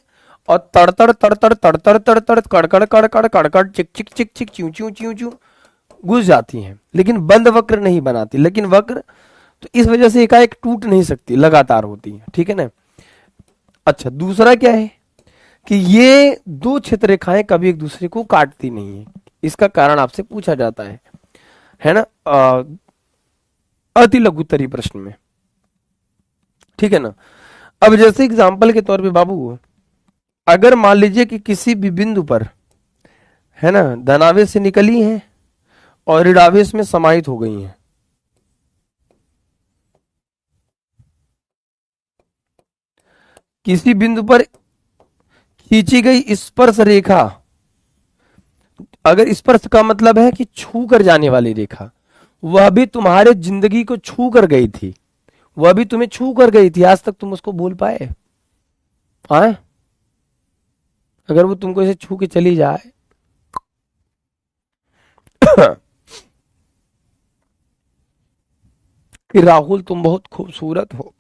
और तड़तड़ तड़तड़ तड़तड़ तड़तड़ कड़कड़ कड़कड़ कड़कड़ चिक चिक चिक चिक च्यू च्यू च्यू च्यू घुस जाती हैं, लेकिन बंद वक्र नहीं बनाती। लेकिन वक्र तो इस वजह से एकाएक टूट नहीं सकती, लगातार होती है, ठीक है ना। अच्छा, दूसरा क्या है कि ये दो क्षेत्र रेखाएं कभी एक दूसरे को काटती नहीं है। इसका कारण आपसे पूछा जाता है ना, अति लघुत्तरी प्रश्न में, ठीक है ना। अब जैसे एग्जांपल के तौर पे बाबू, अगर मान लीजिए कि किसी भी बिंदु पर, है ना, धनावेश से निकली हैं और ऋणावेश में समाहित हो गई हैं, किसी बिंदु पर खींची गई स्पर्श रेखा, अगर स्पर्श का मतलब है कि छू कर जाने वाली रेखा, वह भी तुम्हारे जिंदगी को छू कर गई थी, वह भी तुम्हें छू कर गई थी, आज तक तुम उसको भूल पाए? हाँ, अगर वो तुमको ऐसे छू के चली जाए कि राहुल तुम बहुत खूबसूरत हो,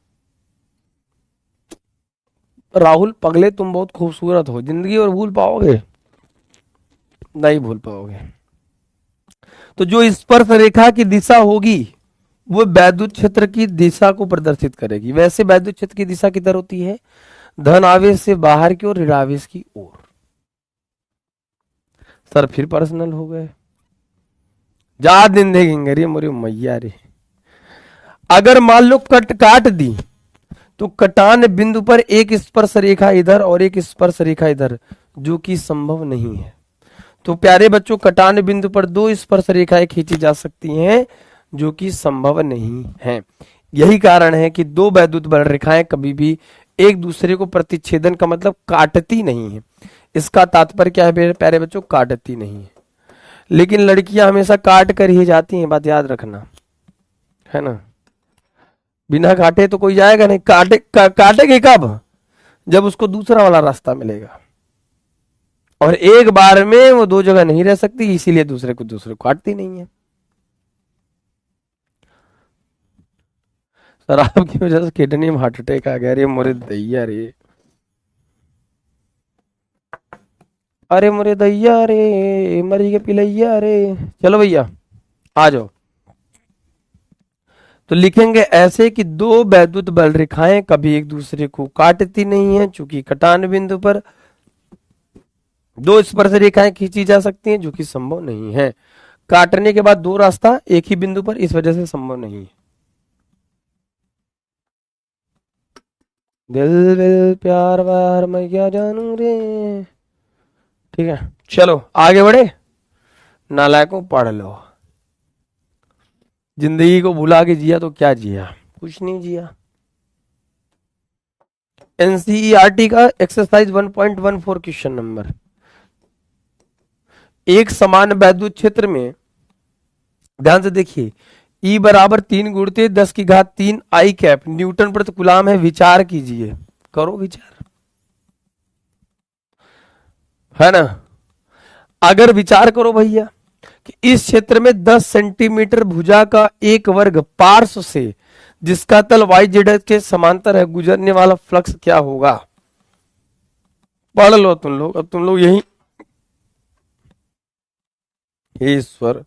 राहुल पगले तुम बहुत खूबसूरत हो, जिंदगी और भूल पाओगे? नहीं भूल पाओगे। तो जो स्पर्श रेखा की दिशा होगी वो वैद्युत क्षेत्र की दिशा को प्रदर्शित करेगी। वैसे वैद्युत क्षेत्र की दिशा किधर होती है? धन आवेश से बाहर की ओर, ऋण आवेश की ओर। सर फिर पर्सनल हो गए, जा दिन देखेंगे रे मोरे मैया रे। अगर मान लो कट काट दी तो कटान बिंदु पर एक स्पर्श रेखा इधर और एक स्पर्श रेखा इधर, जो कि संभव नहीं है। तो प्यारे बच्चों, कटान बिंदु पर दो स्पर्श रेखाएं खींची जा सकती हैं, जो कि संभव नहीं है। यही कारण है कि दो वैद्युत बल रेखाएं कभी भी एक दूसरे को प्रतिच्छेदन का मतलब काटती नहीं है। इसका तात्पर्य क्या है मेरे प्यारे बच्चों? काटती नहीं है। लेकिन लड़कियां हमेशा काट कर ही जाती हैं, बात याद रखना, है ना। बिना काटे तो कोई जाएगा नहीं, काटेंगे कब? जब उसको दूसरा वाला रास्ता मिलेगा, और एक बार में वो दो जगह नहीं रह सकती, इसीलिए दूसरे को काटती नहीं है। शराब की वजह से किडनी में हार्ट अटैक आ गया रे मोरे दैया रे, अरे मोरे दैया रे, मरी के पिलैया रे। चलो भैया आ जाओ। तो लिखेंगे ऐसे कि दो वैद्युत बल रेखाएं कभी एक दूसरे को काटती नहीं है, चूंकि कटान बिंदु पर दो स्पर्श रेखाएं खींची जा सकती हैं, जो कि संभव नहीं है। काटने के बाद दो रास्ता एक ही बिंदु पर, इस वजह से संभव नहीं है। दिल दिल प्यार व्यार मैं क्या जानू रे, ठीक है। चलो आगे बढ़े, नालायकों पढ़ लो। जिंदगी को भुला के जिया तो क्या जिया? कुछ नहीं जिया। एनसीईआरटी का एक्सरसाइज 1.14 क्वेश्चन नंबर, एक समान वैद्युत क्षेत्र में, ध्यान से देखिए, E बराबर 3 × 10⁻³ आई कैप न्यूटन प्रति कूलाम है। विचार कीजिए, करो विचार, है ना। अगर विचार करो भैया कि इस क्षेत्र में 10 सेंटीमीटर भुजा का एक वर्ग पार्श्व से, जिसका तल वाई जेड के समांतर है, गुजरने वाला फ्लक्स क्या होगा? पढ़ लो तुम लोग, अब तुम लोग यही, हे ईश्वर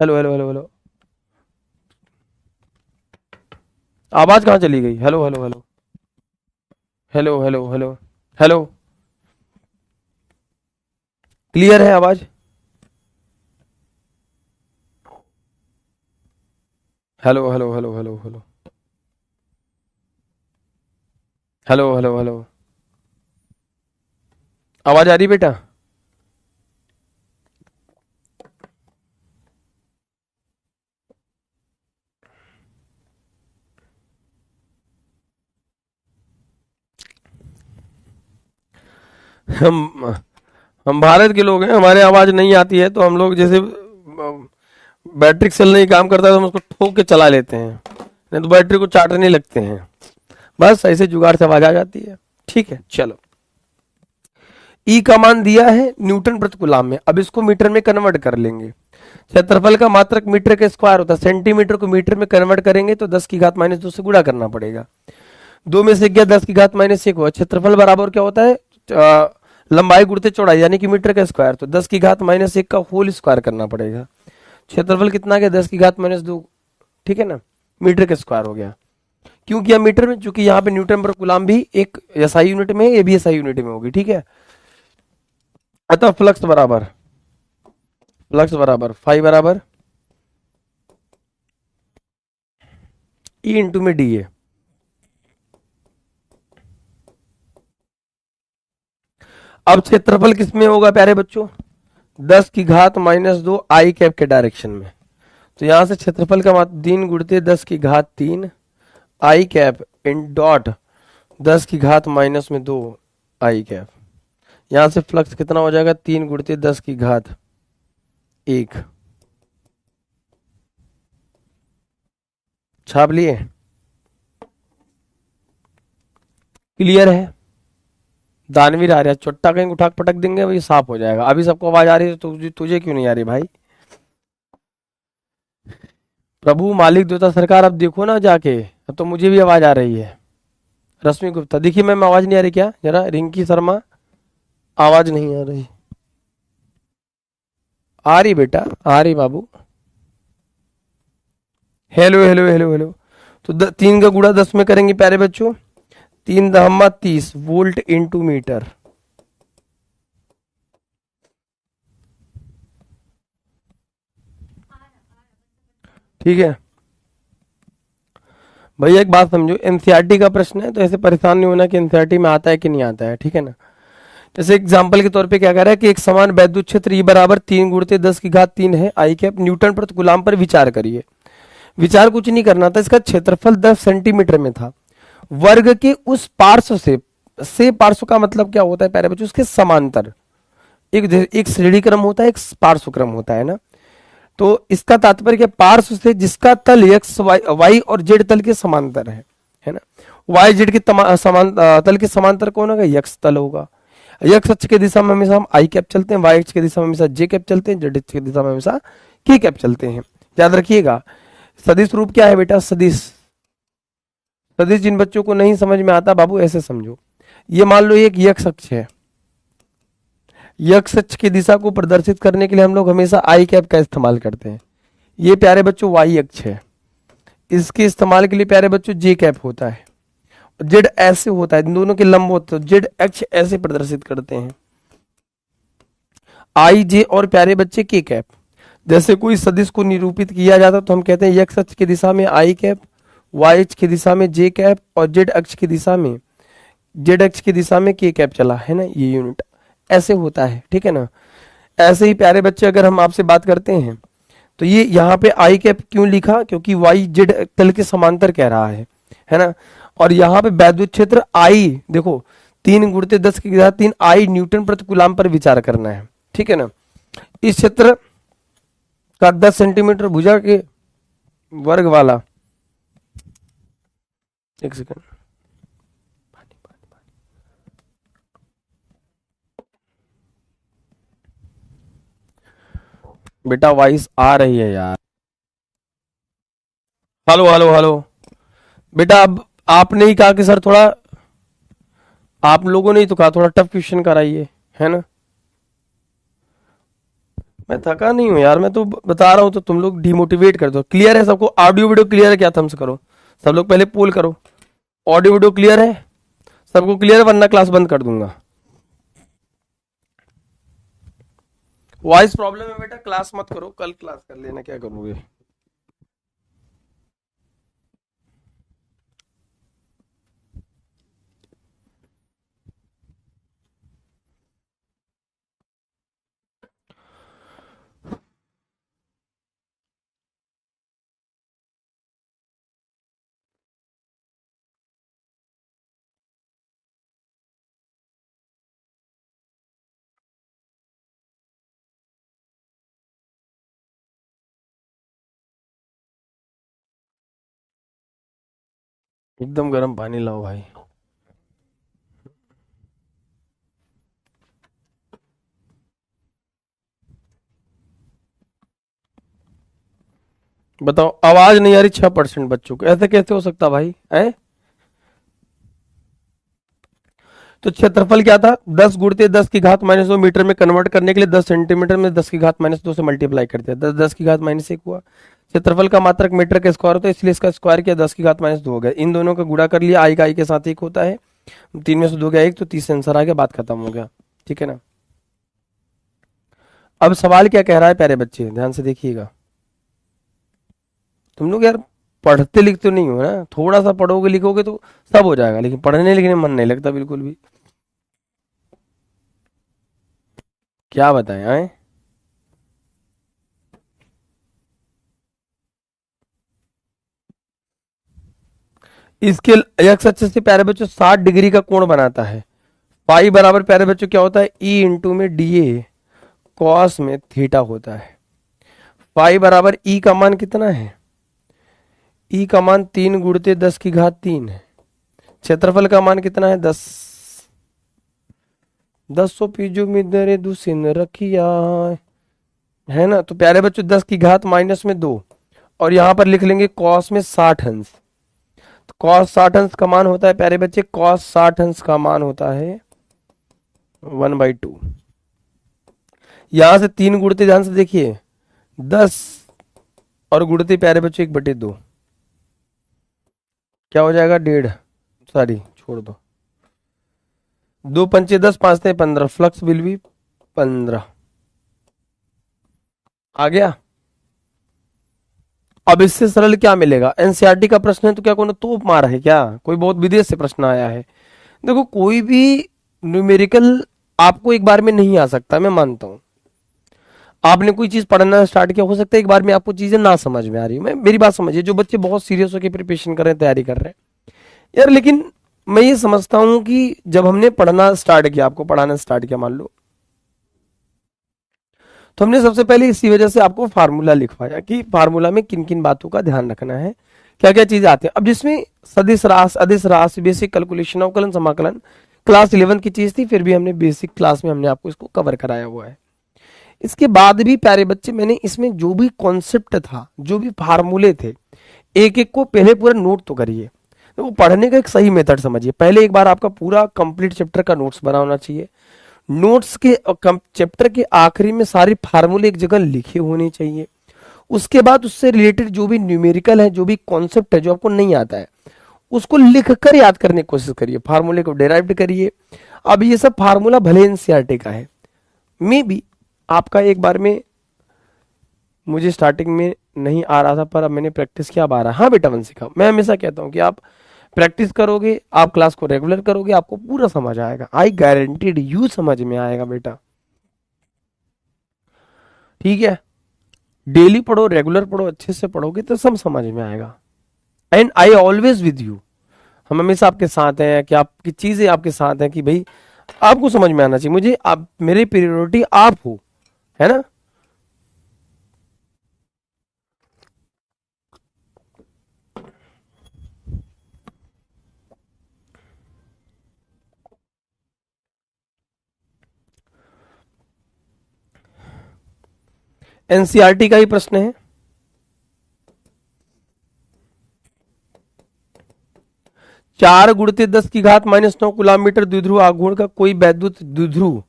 हेलो हेलो हेलो हेलो, आवाज कहाँ चली गई? Hello hello hello hello hello hello hello, clear है आवाज? Hello hello hello hello hello hello hello hello, आवाज आ रही बेटा? हम हम भारत के लोग हैं, हमारे आवाज नहीं आती है तो हम लोग जैसे बैटरी सेल नहीं काम करता तो हम उसको ठोक के चला लेते हैं, नहीं तो बैटरी को चाटने लगते हैं। बस ऐसे जुगाड़ से आवाज आ जाती है। ठीक है चलो, ई का मान दिया है न्यूटन प्रति कूलम में, अब इसको मीटर में कन्वर्ट कर लेंगे। क्षेत्रफल का मात्रक मीटर के स्क्वायर होता है, सेंटीमीटर को मीटर में कन्वर्ट करेंगे तो 10 की घात -2 से गुणा करना पड़ेगा। 2 में से गया 10 की घात -1 हुआ। क्षेत्रफल बराबर क्या होता है? लंबाई गुणित चौड़ाई, यानी कि मीटर का स्क्वायर, तो 10 की घात -1 का होल स्क्वायर करना पड़ेगा। क्षेत्रफल कितना गया? 10 की घात -2, ठीक है ना, मीटर का स्क्वायर हो गया। क्यों किया मीटर में? क्योंकि यहाँ पे न्यूटन पर गुलाम भी एक एसआई यूनिट में है, ये भी एसआई यूनिट में होगी, ठीक है। अतः फ्लक्स बराबर फाई बराबर ई इंटू में डी ए। अब क्षेत्रफल किस में होगा प्यारे बच्चों? 10 की घात -2 आई कैप के डायरेक्शन में। तो यहां से क्षेत्रफल का मात्र 3 गुणते 10 की घात 3 आई कैप इन डॉट 10 की घात -2 आई कैप। यहां से फ्लक्स कितना हो जाएगा? 3 गुणते 10 की घात 1। छाप लिए? क्लियर है? दानवीर आ रहा, चोट्टा कहीं उठा के पटक देंगे वही साफ हो जाएगा। अभी सबको आवाज आ रही है तो तुझे क्यों नहीं आ रही भाई? प्रभु मालिक देवता सरकार, अब देखो ना जाके, अब तो मुझे भी आवाज आ रही है। रश्मि गुप्ता, देखिए मैम आवाज नहीं आ रही क्या? जरा रिंकी शर्मा, आवाज नहीं आ रही। आ रही बेटा, आ रही बाबू। Hello hello hello hello. तो 3 का गुणा 10 में करेंगे प्यारे बच्चों, 3 × 30 वोल्ट इंटू मीटर। ठीक है भैया, एक बात समझो, एनसीईआरटी का प्रश्न है तो ऐसे परेशान नहीं होना कि एनसीईआरटी में आता है कि नहीं आता है, ठीक है ना। जैसे एग्जांपल के तौर पे क्या कह रहा है कि एक समान वैद्युत क्षेत्र ई बराबर 3 गुणित 10 की घात 3 है आई कैप, न्यूटन प्रति कूलम पर विचार करिए। विचार कुछ नहीं करना था, इसका क्षेत्रफल 10 सेंटीमीटर में था। वर्ग के उस पार्श्व से पार्श्व का मतलब क्या होता है प्यारे बच्चों? उसके समांतर। एक श्रेणी क्रम होता है, एक पार्श्व क्रम होता है ना। तो इसका तात्पर्य क्या? पार्श्व से जिसका तल एक्स वाई और जेड तल के समांतर है ना। वाई जेड के तल के समांतर कौन होगा? यक्स तल होगा। यक्स अक्ष की दिशा में हमेशा हम आई कैप चलते हैं, वाई अक्ष की दिशा में हमेशा जे कैप चलते हैं, जेड अक्ष की दिशा में हमेशा के कैप चलते हैं। याद रखिएगा। सदिश रूप क्या है बेटा? सदिश। सदिश जिन बच्चों को नहीं समझ में आता बाबू, ऐसे समझो, ये मान लो एक यक्स अक्ष है, यक्स अक्ष की दिशा को प्रदर्शित करने के लिए हम लोग हमेशा आई कैप का इस्तेमाल करते हैं। ये प्यारे बच्चों वाई अक्ष है, इसके इस्तेमाल के लिए प्यारे बच्चों जे कैप होता है। जेड ऐसे होता है, इन दोनों के लंब होते हैं, जेड अक्ष ऐसे प्रदर्शित करते हैं, आई जे और प्यारे बच्चे के कैप। जैसे कोई सदिश को निरूपित किया जाता तो हम कहते हैं एक्स अक्ष की दिशा में आई कैप, वाई अक्ष की दिशा में जे कैप और जेड अक्ष की दिशा में के कैप चला है ना, ये यूनिट ऐसे होता है, ठीक है ना। ऐसे ही प्यारे बच्चे अगर हम आपसे बात करते हैं तो ये यहाँ पे आई कैप क्यों लिखा? क्योंकि वाई जेड तल के समांतर कह रहा है ना। और यहाँ पे वैद्युत क्षेत्र आई, देखो 3 गुणित 10 की घात 3 आई न्यूटन प्रति कूलम पर विचार करना है, ठीक है ना। इस क्षेत्र का 10 सेंटीमीटर भुजा के वर्ग वाला, एक सेकंड, बेटा वॉइस आ रही है यार। हेलो हेलो हेलो बेटा, अब आपने ही कहा कि सर थोड़ा, आप लोगों ने ही तो कहा थोड़ा टफ क्वेश्चन कराइए, है ना। मैं थका नहीं हूँ यार, मैं तो बता रहा हूँ तो तुम लोग डिमोटिवेट कर दो। क्लियर है सबको? ऑडियो वीडियो क्लियर है क्या? थम्स करो। सब लोग पहले पोल करो। ऑडियो वीडियो क्लियर है? सबको क्लियर है, वरना क्लास बंद कर दूंगा। वॉइस प्रॉब्लम है बेटा, क्लास मत करो, कल क्लास कर लेना, क्या करोगे? एकदम गर्म पानी लाओ भाई। बताओ, आवाज नहीं आ रही 6% बच्चों को, ऐसे कैसे हो सकता भाई है? तो क्षेत्रफल क्या था? 10 गुणते 10 की घात -2 मीटर में कन्वर्ट करने के लिए 10 सेंटीमीटर में 10 की घात -2 से मल्टीप्लाई करते हैं। 10 की घात -1 हुआ। क्षेत्रफल का मात्रक मीटर का स्क्वायर होता है, इसलिए इसका स्क्वायर किया, 10 की घात -2 हो गया। इन दोनों का गुणा कर लिया, आई का आई के साथ एक होता है, 3 में से 2 गया 1, तो 30 आंसर आ गया, बात खत्म हो गया। ठीक है ना? अब सवाल क्या कह रहा है प्यारे बच्चे, ध्यान से देखिएगा। तुम लोग यार पढ़ते लिखते नहीं हो ना, थोड़ा सा पढ़ोगे लिखोगे तो सब हो जाएगा, लेकिन पढ़ने लिखने में मन नहीं लगता बिल्कुल भी। क्या बताएं आए? इसके एक्स एक्सिस से प्यारे बच्चों 60 डिग्री का कोण बनाता है। पाई बराबर प्यारे बच्चों क्या होता है? ई इंटू में डी ए कॉस में थीटा होता है। पाई बराबर ई का मान कितना है? ई का मान 3 × 10 की घात 3 है। क्षेत्रफल का मान कितना है? 10। 10 पीजो मिदरे दुसिन रखिया, है ना? तो प्यारे बच्चों 10 की घात -2, और यहां पर लिख लेंगे कॉस में 60 अंश। तो कॉस 60 अंश का मान होता है प्यारे बच्चे, कॉस 60 अंश का मान होता है 1/2। यहां से 3 गुणते, ध्यान से देखिए, 10 और गुणते प्यारे बच्चों 1/2, क्या हो जाएगा? 1.5, सॉरी छोड़ दो, 2 पंचे 10, 5 ने 15, फ्लक्स विल भी 15 आ गया। अब इससे सरल क्या मिलेगा? एनसीईआरटी का प्रश्न है तो क्या कोई तोप मारा है क्या? कोई बहुत विदेश से प्रश्न आया है? देखो, कोई भी न्यूमेरिकल आपको एक बार में नहीं आ सकता, मैं मानता हूं। आपने कोई चीज पढ़ना स्टार्ट किया, हो सकता है एक बार में आपको चीजें ना समझ में आ रही, मैं मेरी बात समझिए। जो बच्चे बहुत सीरियस होकर प्रिपरेशन कर रहे हैं, तैयारी कर रहे हैं यार, लेकिन मैं ये समझता हूं कि जब हमने पढ़ना स्टार्ट किया, आपको पढ़ाना स्टार्ट किया मान लो, तो हमने सबसे पहले इसी वजह से आपको फार्मूला लिखवाया कि फार्मूला में किन किन बातों का ध्यान रखना है, क्या क्या चीजें आती हैं। अब जिसमें सदिश राशि, अदिश राशि, बेसिक कैलकुलेशन, अवकलन, समाकलन क्लास 11 की चीज थी, फिर भी हमने बेसिक क्लास में हमने आपको इसको कवर कराया हुआ है। इसके बाद भी प्यारे बच्चे, मैंने इसमें जो भी कॉन्सेप्ट था, जो भी फार्मूले थे, एक एक को पहले पूरा नोट तो करिए। तो वो पढ़ने का एक सही मेथड समझिए। पहले एक बार आपका पूरा कंप्लीट चैप्टर का नोट्स बना होना चाहिए। नोट्स के चैप्टर के आखिरी में सारे फार्मूले एक जगह लिखे होने चाहिए। उसके बाद उससे रिलेटेड जो भी न्यूमेरिकल है, जो भी कॉन्सेप्ट है जो आपको नहीं आता है, उसको लिखकर याद करने की कोशिश करिए, फार्मूले को डेराइव करिए। अब ये सब फार्मूला भले एनसीईआरटी का है, मे बी आपका एक बार में, मुझे स्टार्टिंग में नहीं आ रहा था, पर अब मैंने प्रैक्टिस किया, अब आ रहा है। हाँ बेटा वंशिका, मैं हमेशा कहता हूँ कि आप प्रैक्टिस करोगे, आप क्लास को रेगुलर करोगे, आपको पूरा समझ आएगा। आई गारंटीड यू समझ में आएगा बेटा। ठीक है? डेली पढ़ो, रेगुलर पढ़ो, अच्छे से पढ़ोगे तो सब समझ में आएगा। And I always with you, हम हमेशा आपके साथ हैं, कि आपकी चीजें आपके साथ हैं, कि भाई आपको समझ में आना चाहिए। मुझे आप, मेरी प्रायोरिटी आप हो, है ना? एनसीईआरटी का ही प्रश्न है। 4 × 10 की घात -9 कूलम मीटर द्विध्रुव आघूर्ण का कोई वैद्युत द्विध्रुव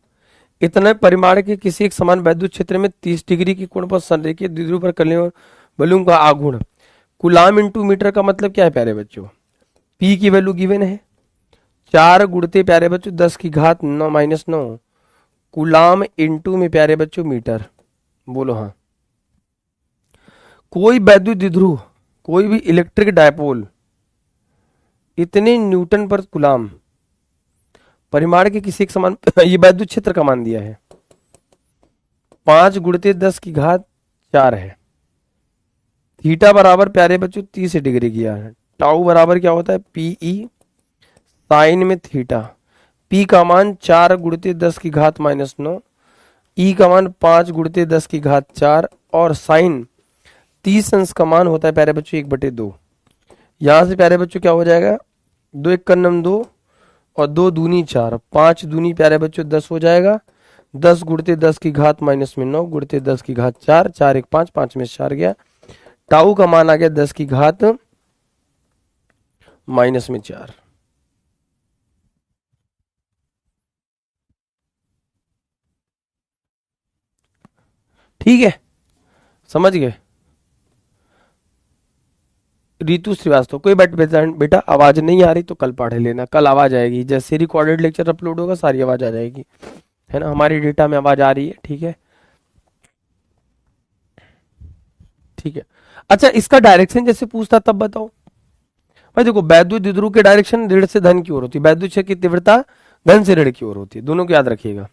इतने परिमाण के किसी एक समान वैद्युत क्षेत्र में 30 डिग्री की कोण पर संरेखित द्विध्रुव पर कलियों और बलून का आघूर्ण। कूलाम इंटू मीटर का मतलब क्या है प्यारे बच्चों? पी की वैल्यू गिवन है, 4 गुणते प्यारे बच्चों 10 की घात 9 माइनस 9 कूलाम इंटू में प्यारे बच्चों मीटर। बोलो हाँ। कोई वैद्युत द्विध्रुव, कोई भी इलेक्ट्रिक डायपोल इतने न्यूटन पर कूलाम परिमाण के किसी एक समान ये वैद्युत क्षेत्र का मान दिया है, 5 गुणित 10 की घात 4 है। थीटा बराबर प्यारे बच्चों 30 डिग्री किया है। टाउ बराबर क्या होता है? पीई साइन में थीटा। पी का मान 4 गुणित 10 की घात माइनस 9, ई का मान 5 गुणित 10 की घात 4 और साइन 30 अंश का मान होता है प्यारे बच्चों 1/2। यहां से प्यारे बच्चों क्या हो जाएगा? 2 एक कन्नम 2 और 2 दूनी 4, 5 दूनी प्यारे बच्चों 10 हो जाएगा। 10 गुणित 10 की घात माइनस में 9 गुणित 10 की घात 4, 4 एक 5, 5 में से 4 गया। टाउ का मान आ गया 10 की घात माइनस में 4। ठीक है, समझ गए? रितु श्रीवास्तव, कोई बेटा आवाज नहीं आ रही तो कल पढ़ लेना, कल आवाज आएगी। जैसे रिकॉर्डेड लेक्चर अपलोड होगा सारी आवाज आ जाएगी, है ना? हमारी डेटा में आवाज आ रही है, ठीक है? ठीक है। अच्छा, इसका डायरेक्शन जैसे पूछता तब बताओ। भाई देखो, वैद्युत द्विध्रुव के डायरेक्शन ऋण से धन की ओर होती है, वैद्युत क्षेत्र की तीव्रता धन से ऋण की ओर होती है, दोनों को याद रखिएगा।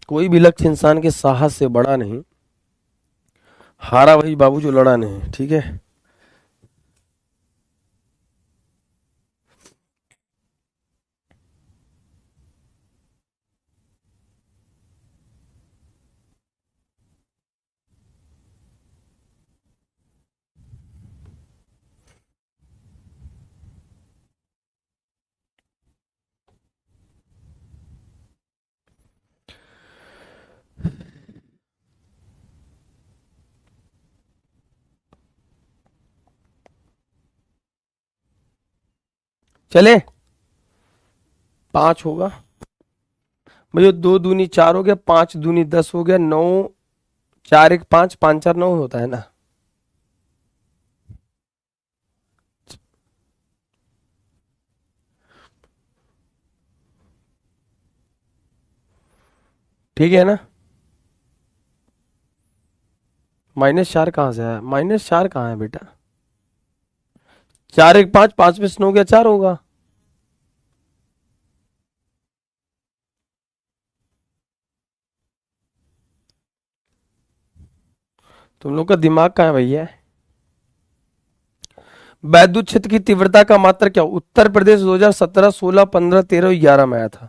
कोई भी लक्ष्य इंसान के साहस से बड़ा नहीं, हारा वही बाबू जो लड़ा नहीं, ठीक है? चले, 5 होगा भैया, 2 दूनी 4 हो गया, 5 दूनी 10 हो गया, 9 4 एक 5, 5 4 9 होता है ना? ठीक है ना? -4 कहाँ से आया? -4 कहाँ है बेटा? 4 एक 5, 5 में से 9 गया 4 होगा। तुम लोग का दिमाग कहाँ है भैया? वैद्युत क्षेत्र की तीव्रता का मात्रक क्या? उत्तर प्रदेश 2017, 16, 15, 13 और 11 में आया था।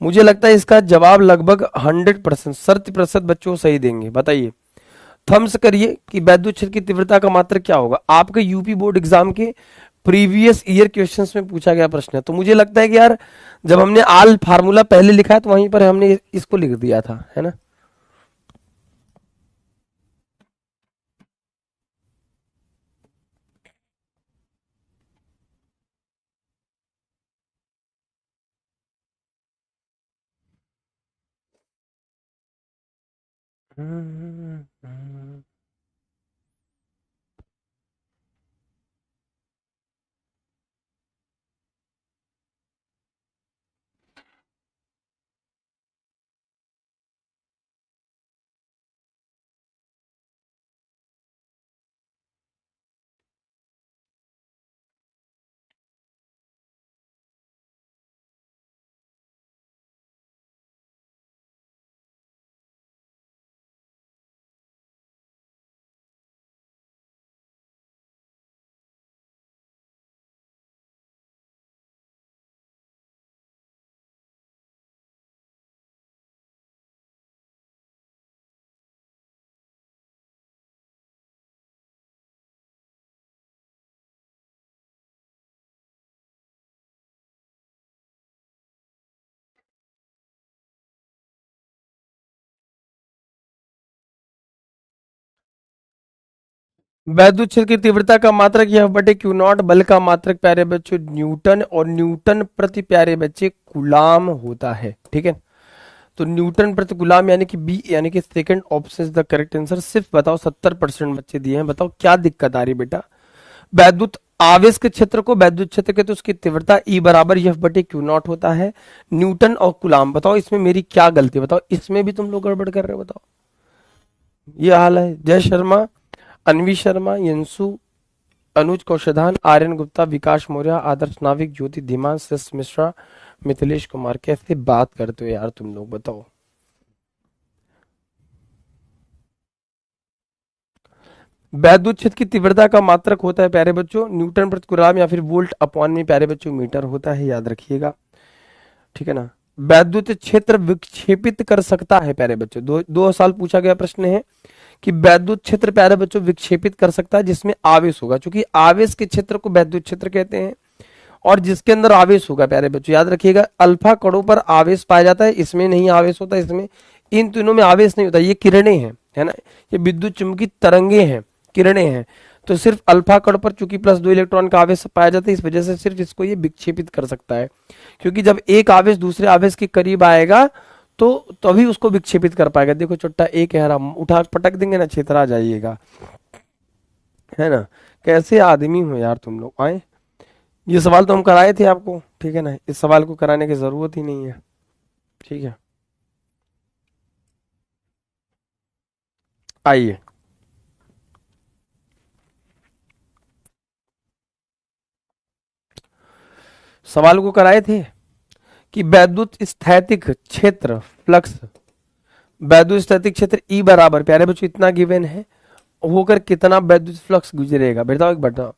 मुझे लगता है इसका जवाब लगभग 100%, 100% बच्चों सही देंगे। बताइए, थम्स करिए कि वैद्युत क्षेत्र की तीव्रता का मात्रक क्या होगा। आपके यूपी बोर्ड एग्जाम के प्रीवियस ईयर क्वेश्चंस में पूछा गया प्रश्न है, तो मुझे लगता है कि यार जब हमने आल फार्मूला पहले लिखा है तो वहीं पर हमने इसको लिख दिया था, है ना? वैद्युत क्षेत्र की तीव्रता का मात्रक यह बटे क्यू नॉट, बल का मात्रक प्यारे बच्चों न्यूटन, और न्यूटन प्रति प्यारे बच्चे गुलाम होता है। ठीक है, तो न्यूटन प्रति गुलाम यानी कि बी, यानी कि second option is the correct answer. सिर्फ बताओ 70% बच्चे दिए हैं, बताओ क्या दिक्कत आ रही है बेटा। वैद्युत आवेश के क्षेत्र को वैद्युत क्षेत्र के, तो उसकी तीव्रता ई बराबर एफ बटे क्यू नॉट होता है, न्यूटन और गुलाम। बताओ इसमें मेरी क्या गलती है, बताओ इसमें भी तुम लोग गड़बड़ कर रहे हो, बताओ। ये हाल है। जय शर्मा, अनवी शर्मा, यंशु, अनुज कौशधान, आर्यन गुप्ता, विकास मौर्य, आदर्श नाविक, ज्योति धीमान, शश मिश्रा, मिथिलेश कुमार, कैसे बात करते हो यार तुम लोग, बताओ। वैद्युत क्षेत्र की तीव्रता का मात्रक होता है प्यारे बच्चों न्यूटन प्रति कूलम या फिर वोल्ट अपॉन में प्यारे बच्चों मीटर होता है, याद रखिएगा। ठीक है ना। वैद्युत क्षेत्र विक्षेपित कर सकता है प्यारे बच्चों, दो साल पूछा गया प्रश्न है कि वैद्युत क्षेत्र प्यारे बच्चों विक्षेपित कर सकता है जिसमें आवेश होगा, क्योंकि आवेश के क्षेत्र को वैद्युत क्षेत्र कहते हैं, और जिसके अंदर आवेश होगा प्यारे बच्चों, याद रखिएगा अल्फा कणों पर आवेश पाया जाता है, इसमें नहीं आवेश होता, इसमें इन तीनों में आवेश नहीं होता। ये किरणें हैं, है ना, ये विद्युत चुंबकीय तरंगे हैं, किरणें हैं। तो सिर्फ अल्फा कण पर चूंकि +2 इलेक्ट्रॉन का आवेश पाया जाता है, इस वजह से सिर्फ इसको ये विक्षेपित कर सकता है, क्योंकि जब एक आवेश दूसरे आवेश के करीब आएगा तो तभी उसको विक्षेपित कर पाएगा। देखो चुट्टा एक है, हम उठा पटक देंगे ना, छितरा जाइएगा, है ना। कैसे आदमी हो यार तुम लोग, आए। ये सवाल तो हम कराए थे आपको, ठीक है ना, इस सवाल को कराने की जरूरत ही नहीं है। ठीक है, आइए। सवाल को कराए थे कि वैद्युत स्थैतिक क्षेत्र फ्लक्स, वैद्युत स्थैतिक क्षेत्र ई बराबर प्यारे बच्चों इतना गिवन है, होकर कितना वैद्युत फ्लक्स गुजरेगा, बताओ एक बताओ।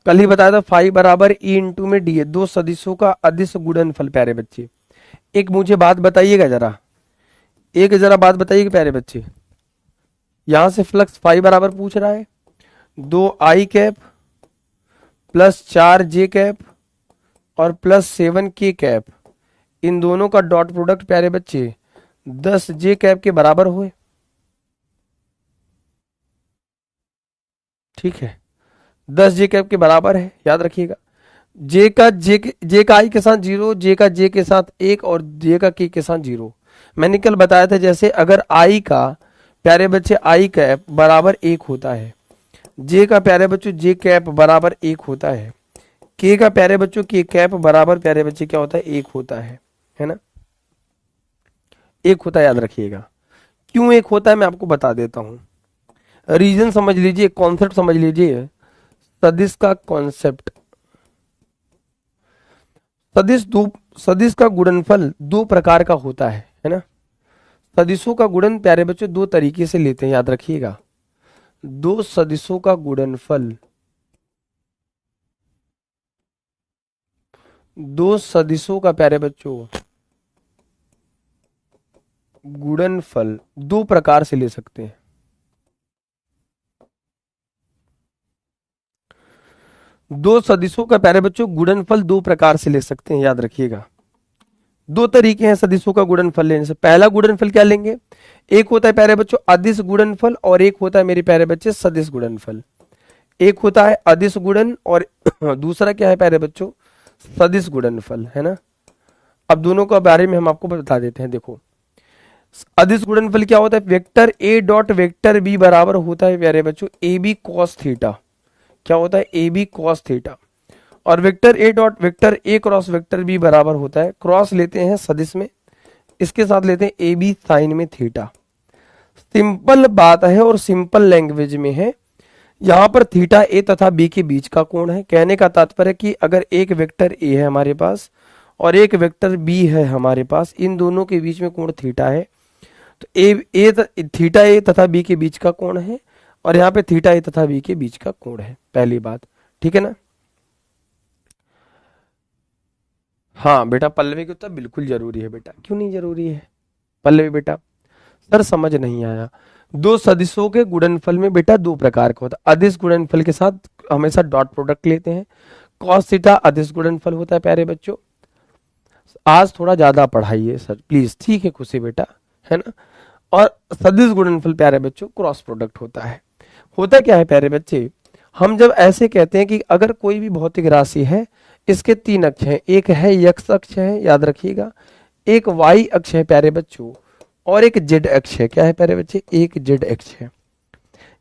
कल ही बताया था फाई बराबर ई इंटू में डी है, दो सदिशों का अदिश गुणनफल प्यारे बच्चे। एक मुझे बात बताइएगा जरा, एक जरा बात बताइएगा प्यारे बच्चे, यहां से फ्लक्स फाई बराबर पूछ रहा है 2 i कैप +4 j कैप और +7 k कैप, इन दोनों का डॉट प्रोडक्ट प्यारे बच्चे 10 j कैप के बराबर हुए। ठीक है, 10 j कैप के बराबर है, याद रखिएगा। जे का आई के साथ 0, जे का जे के साथ 1 और जे का के साथ 0। मैंने कल बताया था जैसे अगर आई का प्यारे बच्चे i कैप बराबर 1 होता है, जे का प्यारे बच्चों j कैप बराबर 1 होता है, के का प्यारे बच्चों k कैप बराबर प्यारे बच्चे क्या होता है 1 होता है ना, 1 होता है, याद रखिएगा। क्यों 1 होता है मैं आपको बता देता हूं, रीजन समझ लीजिए, कॉन्सेप्ट समझ लीजिए, सदिश का कॉन्सेप्ट। सदिश का गुणनफल दो प्रकार का होता है ना। सदिशों का गुणन प्यारे बच्चों दो तरीके से लेते हैं, याद रखिएगा। दो सदिशों का गुणनफल, दो सदिशों का प्यारे बच्चों गुणनफल दो प्रकार से ले सकते हैं। दो सदिशों का प्यारे बच्चों गुणनफल दो प्रकार से ले सकते हैं, याद रखिएगा। दो तरीके हैं सदिशों का गुणनफल लेने से। पहला गुणनफल क्या लेंगे, एक होता है प्यारे बच्चों अदिश गुणनफल और एक होता है मेरे प्यारे बच्चे सदिश गुणनफल। एक होता है अदिश गुणन और दूसरा क्या है प्यारे बच्चों सदिश गुणनफल, है ना। अब दोनों के बारे में हम आपको बता देते हैं। देखो अदिश गुणनफल क्या होता है, vector A dot vector B बराबर होता है प्यारे बच्चों ए बी कॉस थीटा। क्या होता है ए बी कॉस थीटा, और vector A dot vector A cross vector B बराबर होता है, क्रॉस लेते हैं सदिश में, इसके साथ लेते हैं ए बी साइन में थीटा। सिंपल बात है और सिंपल लैंग्वेज में है। यहां पर थीटा ए तथा बी के बीच का कोण है। कहने का तात्पर्य कि अगर एक वेक्टर ए है हमारे पास और एक वेक्टर बी है हमारे पास, इन दोनों के बीच में कोण थीटा है, तो थीटा ए तथा बी के बीच का कोण है, और यहाँ पे थीटा ए तथा बी के बीच का कोण है, पहली बात। ठीक है ना। हाँ बेटा, पल्लवी की उत्तर बिल्कुल जरूरी है बेटा, क्यों नहीं जरूरी है पल्लवी बेटा, सर समझ नहीं आया। दो सदिशों के गुणनफल में बेटा दो प्रकार का होता है। अदिश गुणनफल के साथ हमेशा डॉट प्रोडक्ट लेते हैं। कॉस थीटा अदिश गुणनफल होता है प्यारे बच्चों। आज थोड़ा ज्यादा पढ़ाइए सर प्लीज, ठीक है खुशी बेटा, है ना। और सदिश गुणनफल प्यारे बच्चों क्रॉस प्रोडक्ट होता है। होता क्या है प्यारे बच्चे, हम जब ऐसे कहते हैं कि अगर कोई भी भौतिक राशि है, इसके तीन अक्ष हैं, एक है x अक्ष है, याद रखिएगा, एक y अक्ष है प्यारे बच्चों, और एक z अक्ष है। क्या है प्यारे बच्चे, एक z अक्ष है।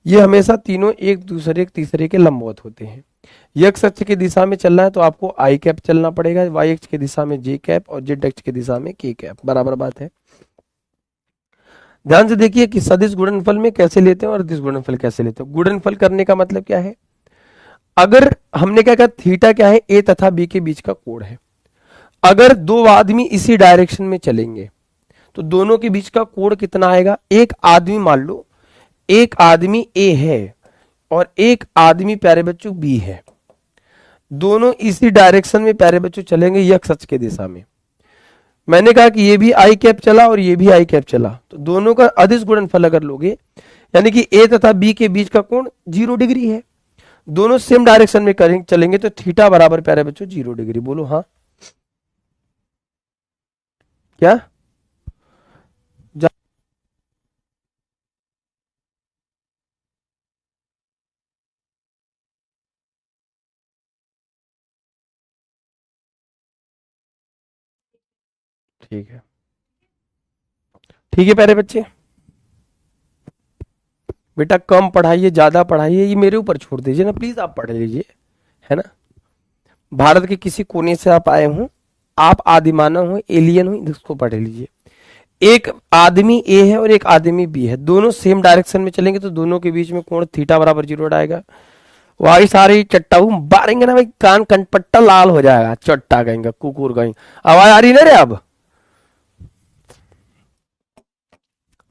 ये हमेशा तीनों एक दूसरे के तीसरे के लंबवत होते हैं। x अक्ष की दिशा में चलना है तो आपको i कैप चलना पड़ेगा, y अक्ष की दिशा में j कैप और z अक्ष की दिशा में k कैप। बराबर बात है। ध्यान से देखिए कि सदिश गुणनफल में कैसे लेते हैं और अदिश गुणनफल कैसे लेते हैं। गुणनफल करने का मतलब क्या है, अगर हमने क्या कहा, थीटा क्या है, ए तथा बी के बीच का कोण है। अगर दो आदमी इसी डायरेक्शन में चलेंगे तो दोनों के बीच का कोण कितना आएगा। एक आदमी, मान लो एक आदमी ए है और एक आदमी प्यारे बच्चों बी है, दोनों इसी डायरेक्शन में प्यारे बच्चों चलेंगे x अक्ष के दिशा में। मैंने कहा कि ये भी आई कैप चला और ये भी आई कैप चला, तो दोनों का अदिश गुणनफल अगर लोगे, यानी कि ए तथा बी के बीच का कोण 0 डिग्री है, दोनों सेम डायरेक्शन में करेंगे चलेंगे तो थीटा बराबर प्यारे बच्चों 0 डिग्री। बोलो हाँ क्या, ठीक है, ठीक है प्यारे बच्चे। बेटा कम पढ़ाइए ज्यादा पढ़ाइए ये मेरे ऊपर छोड़ दीजिए ना, प्लीज आप पढ़ लीजिए, है ना। भारत के किसी कोने से आप आए हो, आप आदिमानव हो, एलियन हो, इसको पढ़ लीजिए। एक आदमी ए है और एक आदमी बी है, दोनों सेम डायरेक्शन में चलेंगे तो दोनों के बीच में कोण थीटा बराबर 0 आएगा। वही सारी चट्टा बारेंगे ना भाई, कान कनपट्टा लाल हो जाएगा, चट्टा कहेंगे, कुकुर कहेंगे। आवाज आ रही ना रे अब।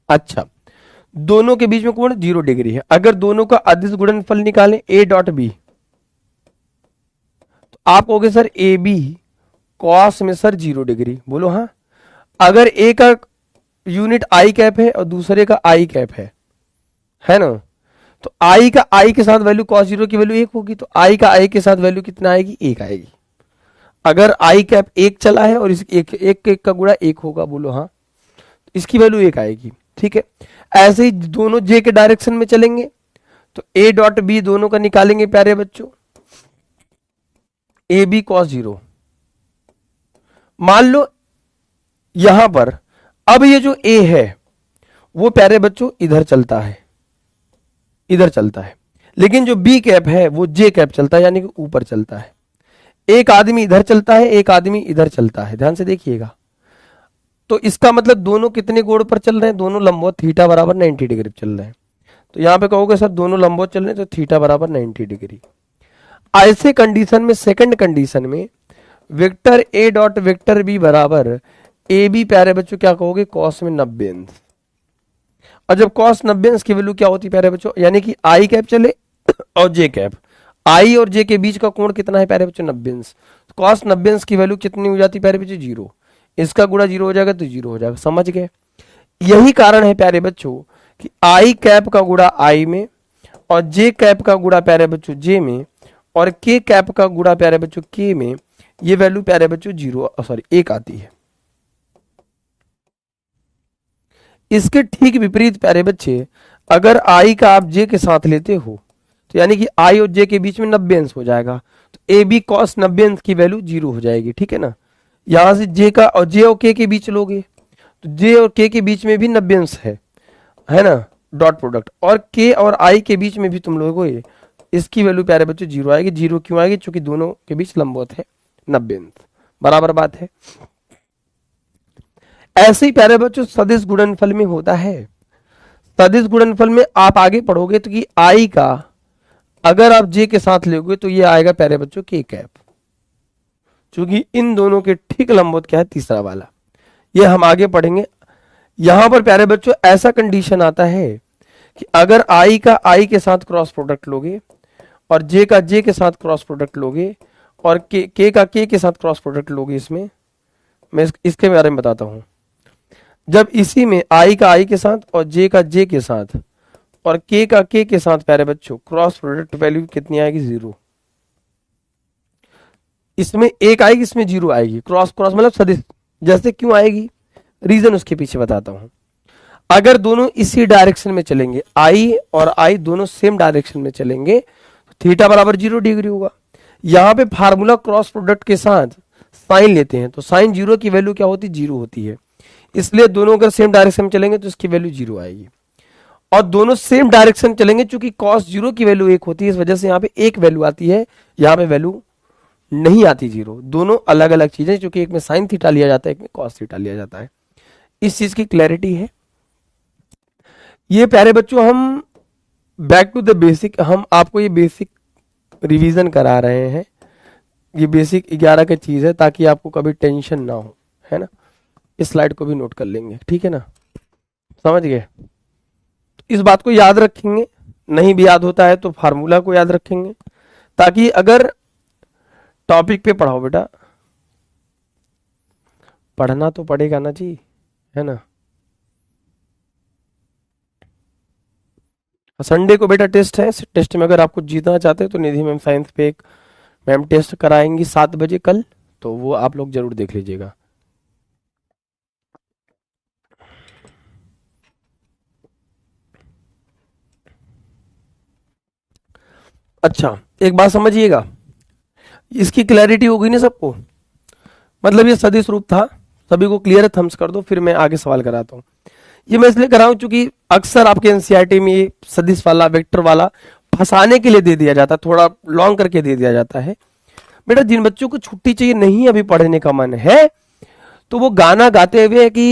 अच्छा, दोनों के बीच में कोण 0 डिग्री है। अगर दोनों का अदिश गुणनफल निकालें a डॉट बी, तो आप कहोगे सर ए बी कॉस में सर 0 डिग्री। बोलो हाँ। अगर ए का यूनिट आई कैप है और दूसरे का आई कैप है ना, तो आई का आई के साथ वैल्यू कॉस 0 की वैल्यू 1 होगी, तो आई का आई के साथ वैल्यू कितना आएगी, 1 आएगी। अगर आई कैप 1 चला है और इस एक एक, एक का गुणा 1 होगा, बोलो हाँ, इसकी वैल्यू 1 आएगी। ठीक है, ऐसे ही दोनों जे के डायरेक्शन में चलेंगे तो ए डॉट बी दोनों का निकालेंगे प्यारे बच्चों, ए बी कॉस 0। मान लो यहां पर अब ये जो ए है वो प्यारे बच्चों इधर चलता है, इधर चलता है, लेकिन जो बी कैप है वो जे कैप चलता है, यानी कि ऊपर चलता है। एक आदमी इधर चलता है, एक आदमी इधर चलता है, ध्यान से देखिएगा। तो इसका मतलब दोनों कितने कोण पर चल रहे हैं, दोनों लंबवत थीटा बराबर 90 डिग्री चल रहे हैं। तो यहां पे कहोगे सर दोनों लंबवत चल रहे हैं तो थीटा बराबर 90 डिग्री। ऐसे कंडीशन में, सेकंड कंडीशन में vector A dot vector B बराबर ए बी प्यारे बच्चों क्या कहोगे, कॉस में 90 अंश। और जब कॉस 90 अंश की वैल्यू क्या होती है प्यारे बच्चों, यानी कि आई कैप चले और जे कैप, आई और जे के बीच का कोण कितना है प्यारे बच्चों, 90 अंश। कॉस 90 अंश की वैल्यू कितनी हो जाती है प्यारे बच्चों, 0। इसका गुणा 0 हो जाएगा तो 0 हो जाएगा, समझ गए। यही कारण है प्यारे बच्चों कि आई कैप का गुणा आई में और जे कैप का गुणा प्यारे बच्चों जे में और के कैप का गुणा प्यारे बच्चों के में, ये वैल्यू प्यारे बच्चों 1 आती है। इसके ठीक विपरीत प्यारे बच्चे, अगर आई का आप जे के साथ लेते हो तो यानी कि आई और जे के बीच में 90 अंश हो जाएगा, तो ए बी कॉस 90 अंश की वैल्यू 0 हो जाएगी। ठीक है ना। यहां से जे का और जे और के के बीच लोगे तो जे और के बीच में भी 90 अंश है ना, डॉट प्रोडक्ट, और के और आई के बीच में भी तुम लोगोगे, इसकी वैल्यू प्यारे बच्चों 0 आएगी। 0 क्यों आएगी, क्योंकि दोनों के बीच लंबवत है 90 अंश। बराबर बात है। ऐसे ही प्यारे बच्चों सदिश गुणनफल में होता है। सदिश गुणनफल में आप आगे पढ़ोगे तो कि आई का अगर आप जे के साथ लोगे तो ये आएगा प्यारे बच्चों के कैप, क्योंकि इन दोनों के ठीक लंबवत क्या है, तीसरा वाला। ये हम आगे पढ़ेंगे। यहां पर प्यारे बच्चों ऐसा कंडीशन आता है कि अगर आई का आई के साथ क्रॉस प्रोडक्ट लोगे और जे का जे के साथ क्रॉस प्रोडक्ट लोगे और के का के साथ क्रॉस प्रोडक्ट लोगे, इसमें मैं इसके बारे में बताता हूं। जब इसी में आई का आई के साथ और जे का जे के साथ और के का के साथ प्यारे बच्चों क्रॉस प्रोडक्ट वैल्यू कितनी आएगी, 0। इसमें 1 आएगी, इसमें 0 आएगी। क्रॉस क्रॉस मतलब सदिश। जैसे क्यों आएगी, रीजन उसके पीछे बताता हूं। अगर दोनों इसी डायरेक्शन में चलेंगे, आई और आई दोनों सेम डायरेक्शन में चलेंगे तो थीटा बराबर 0 डिग्री होगा। यहां पे फार्मूला क्रॉस प्रोडक्ट के साथ साइन लेते हैं तो साइन 0 की वैल्यू क्या होती है, 0 होती है। इसलिए दोनों अगर सेम डायरेक्शन में चलेंगे तो इसकी वैल्यू 0 आएगी। और दोनों सेम डायरेक्शन चलेंगे, चूंकि कॉस 0 की वैल्यू 1 होती है, इस वजह से यहाँ पे एक वैल्यू आती है, यहाँ पे वैल्यू नहीं आती 0। दोनों अलग अलग चीजें, क्योंकि एक में साइन थीटा लिया जाता है, एक में कॉस थीटा लिया जाता है। इस चीज की क्लैरिटी है। ये प्यारे बच्चों, हम बैक टू द बेसिक, हम आपको ये बेसिक रिवीजन करा रहे हैं। ये बेसिक 11 की चीज है ताकि आपको कभी टेंशन ना हो, है ना। इस स्लाइड को भी नोट कर लेंगे, ठीक है ना, समझ गए। इस बात को याद रखेंगे, नहीं भी याद होता है तो फार्मूला को याद रखेंगे, ताकि अगर टॉपिक पे पढ़ाओ बेटा, पढ़ना तो पड़ेगा ना जी, है ना। संडे को बेटा टेस्ट है, टेस्ट में अगर आपको जीतना चाहते हैं तो निधि मैम साइंस पे एक मैम टेस्ट कराएंगी 7 बजे कल, तो वो आप लोग जरूर देख लीजिएगा। अच्छा, एक बात समझिएगा, इसकी क्लैरिटी हो गई ना सबको, मतलब ये सदिश रूप था, सभी को क्लियर है, थम्स कर दो, फिर मैं आगे सवाल कराता हूँ। ये मैं इसलिए कराऊं क्योंकि अक्सर आपके एनसीईआरटी में ये सदिश वाला, वेक्टर वाला फंसाने के लिए दे दिया जाता है, थोड़ा लॉन्ग करके दे दिया जाता है। बेटा जिन बच्चों को छुट्टी चाहिए, नहीं अभी पढ़ने का मन है, तो वो गाना गाते हुए कि